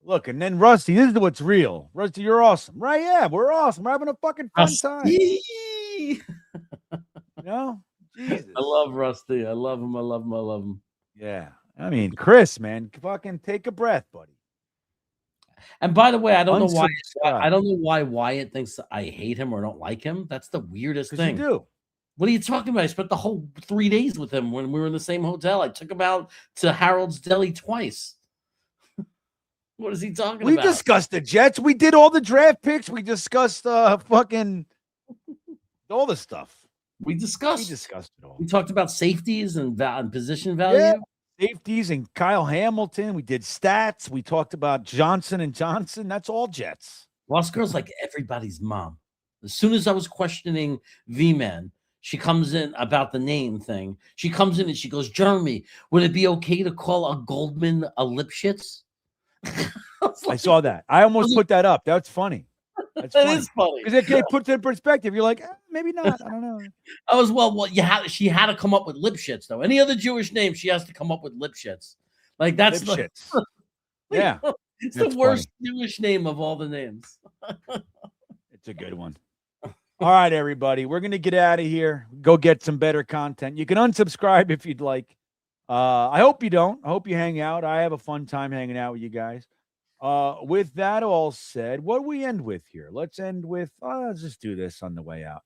Look, and then Rusty, this is what's real. Rusty, you're awesome. Right? Yeah, we're awesome. We're having a fucking fun time. You know? Jesus. I love Rusty. I love him. I love him. I love him. Yeah. I mean, Chris, man, fucking take a breath, buddy. And by the way, I don't know why. I don't know why Wyatt thinks I hate him or don't like him. That's the weirdest thing. You do. What are you talking about? I spent the whole 3 days with him when we were in the same hotel. I took him out to Harold's Deli twice. What is he talking about? We discussed the Jets. We did all the draft picks. We discussed fucking all the stuff. We discussed it all. We talked about safeties and position value. Yeah. Safeties and Kyle Hamilton. We did stats. We talked about Johnson and Johnson. That's all Jets. Lost Girl's like everybody's mom. As soon as I was questioning V-Man, she comes in about the name thing. She comes in and she goes, Jeremy, would it be okay to call a Goldman a Lipschitz? I saw that. I almost put that up. That's funny. That's that is funny because it puts it in perspective. You're like, maybe not. I don't know. I was she had to come up with Lipschitz though. Any other Jewish name, she has to come up with Lipschitz. Like that's Lipschitz. Yeah, it's the worst Jewish name of all the names. It's a good one. All right, everybody, we're gonna get out of here. Go get some better content. You can unsubscribe if you'd like. I hope you don't. I hope you hang out. I have a fun time hanging out with you guys. With that all said, what do we end with here? Let's end with, let's just do this on the way out.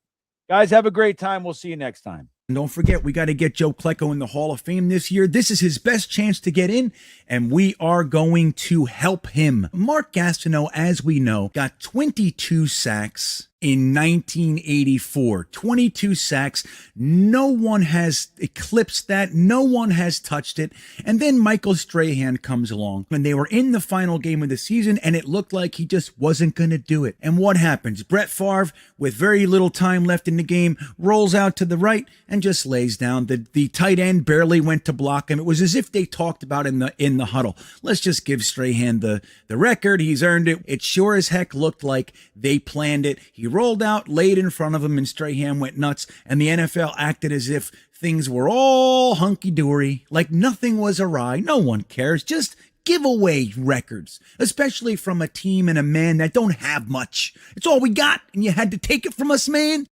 Guys, have a great time. We'll see you next time. And don't forget, we got to get Joe Klecko in the Hall of Fame this year. This is his best chance to get in, and we are going to help him. Mark Gastineau, as we know, got 22 sacks in 1984. 22 sacks. No one has eclipsed that. No one has touched it. And then Michael Strahan comes along, and they were in the final game of the season, and it looked like he just wasn't going to do it. And what happens? Brett Favre, with very little time left in the game, rolls out to the right and just lays down. The tight end barely went to block him. It was as if they talked about in the huddle. Let's just give Strahan the record. He's earned it. It sure as heck looked like they planned it. He rolled out, laid in front of him, and Strahan went nuts. And the NFL acted as if things were all hunky-dory, like nothing was awry. No one cares. Just give away records, especially from a team and a man that don't have much. It's all we got, and you had to take it from us, man.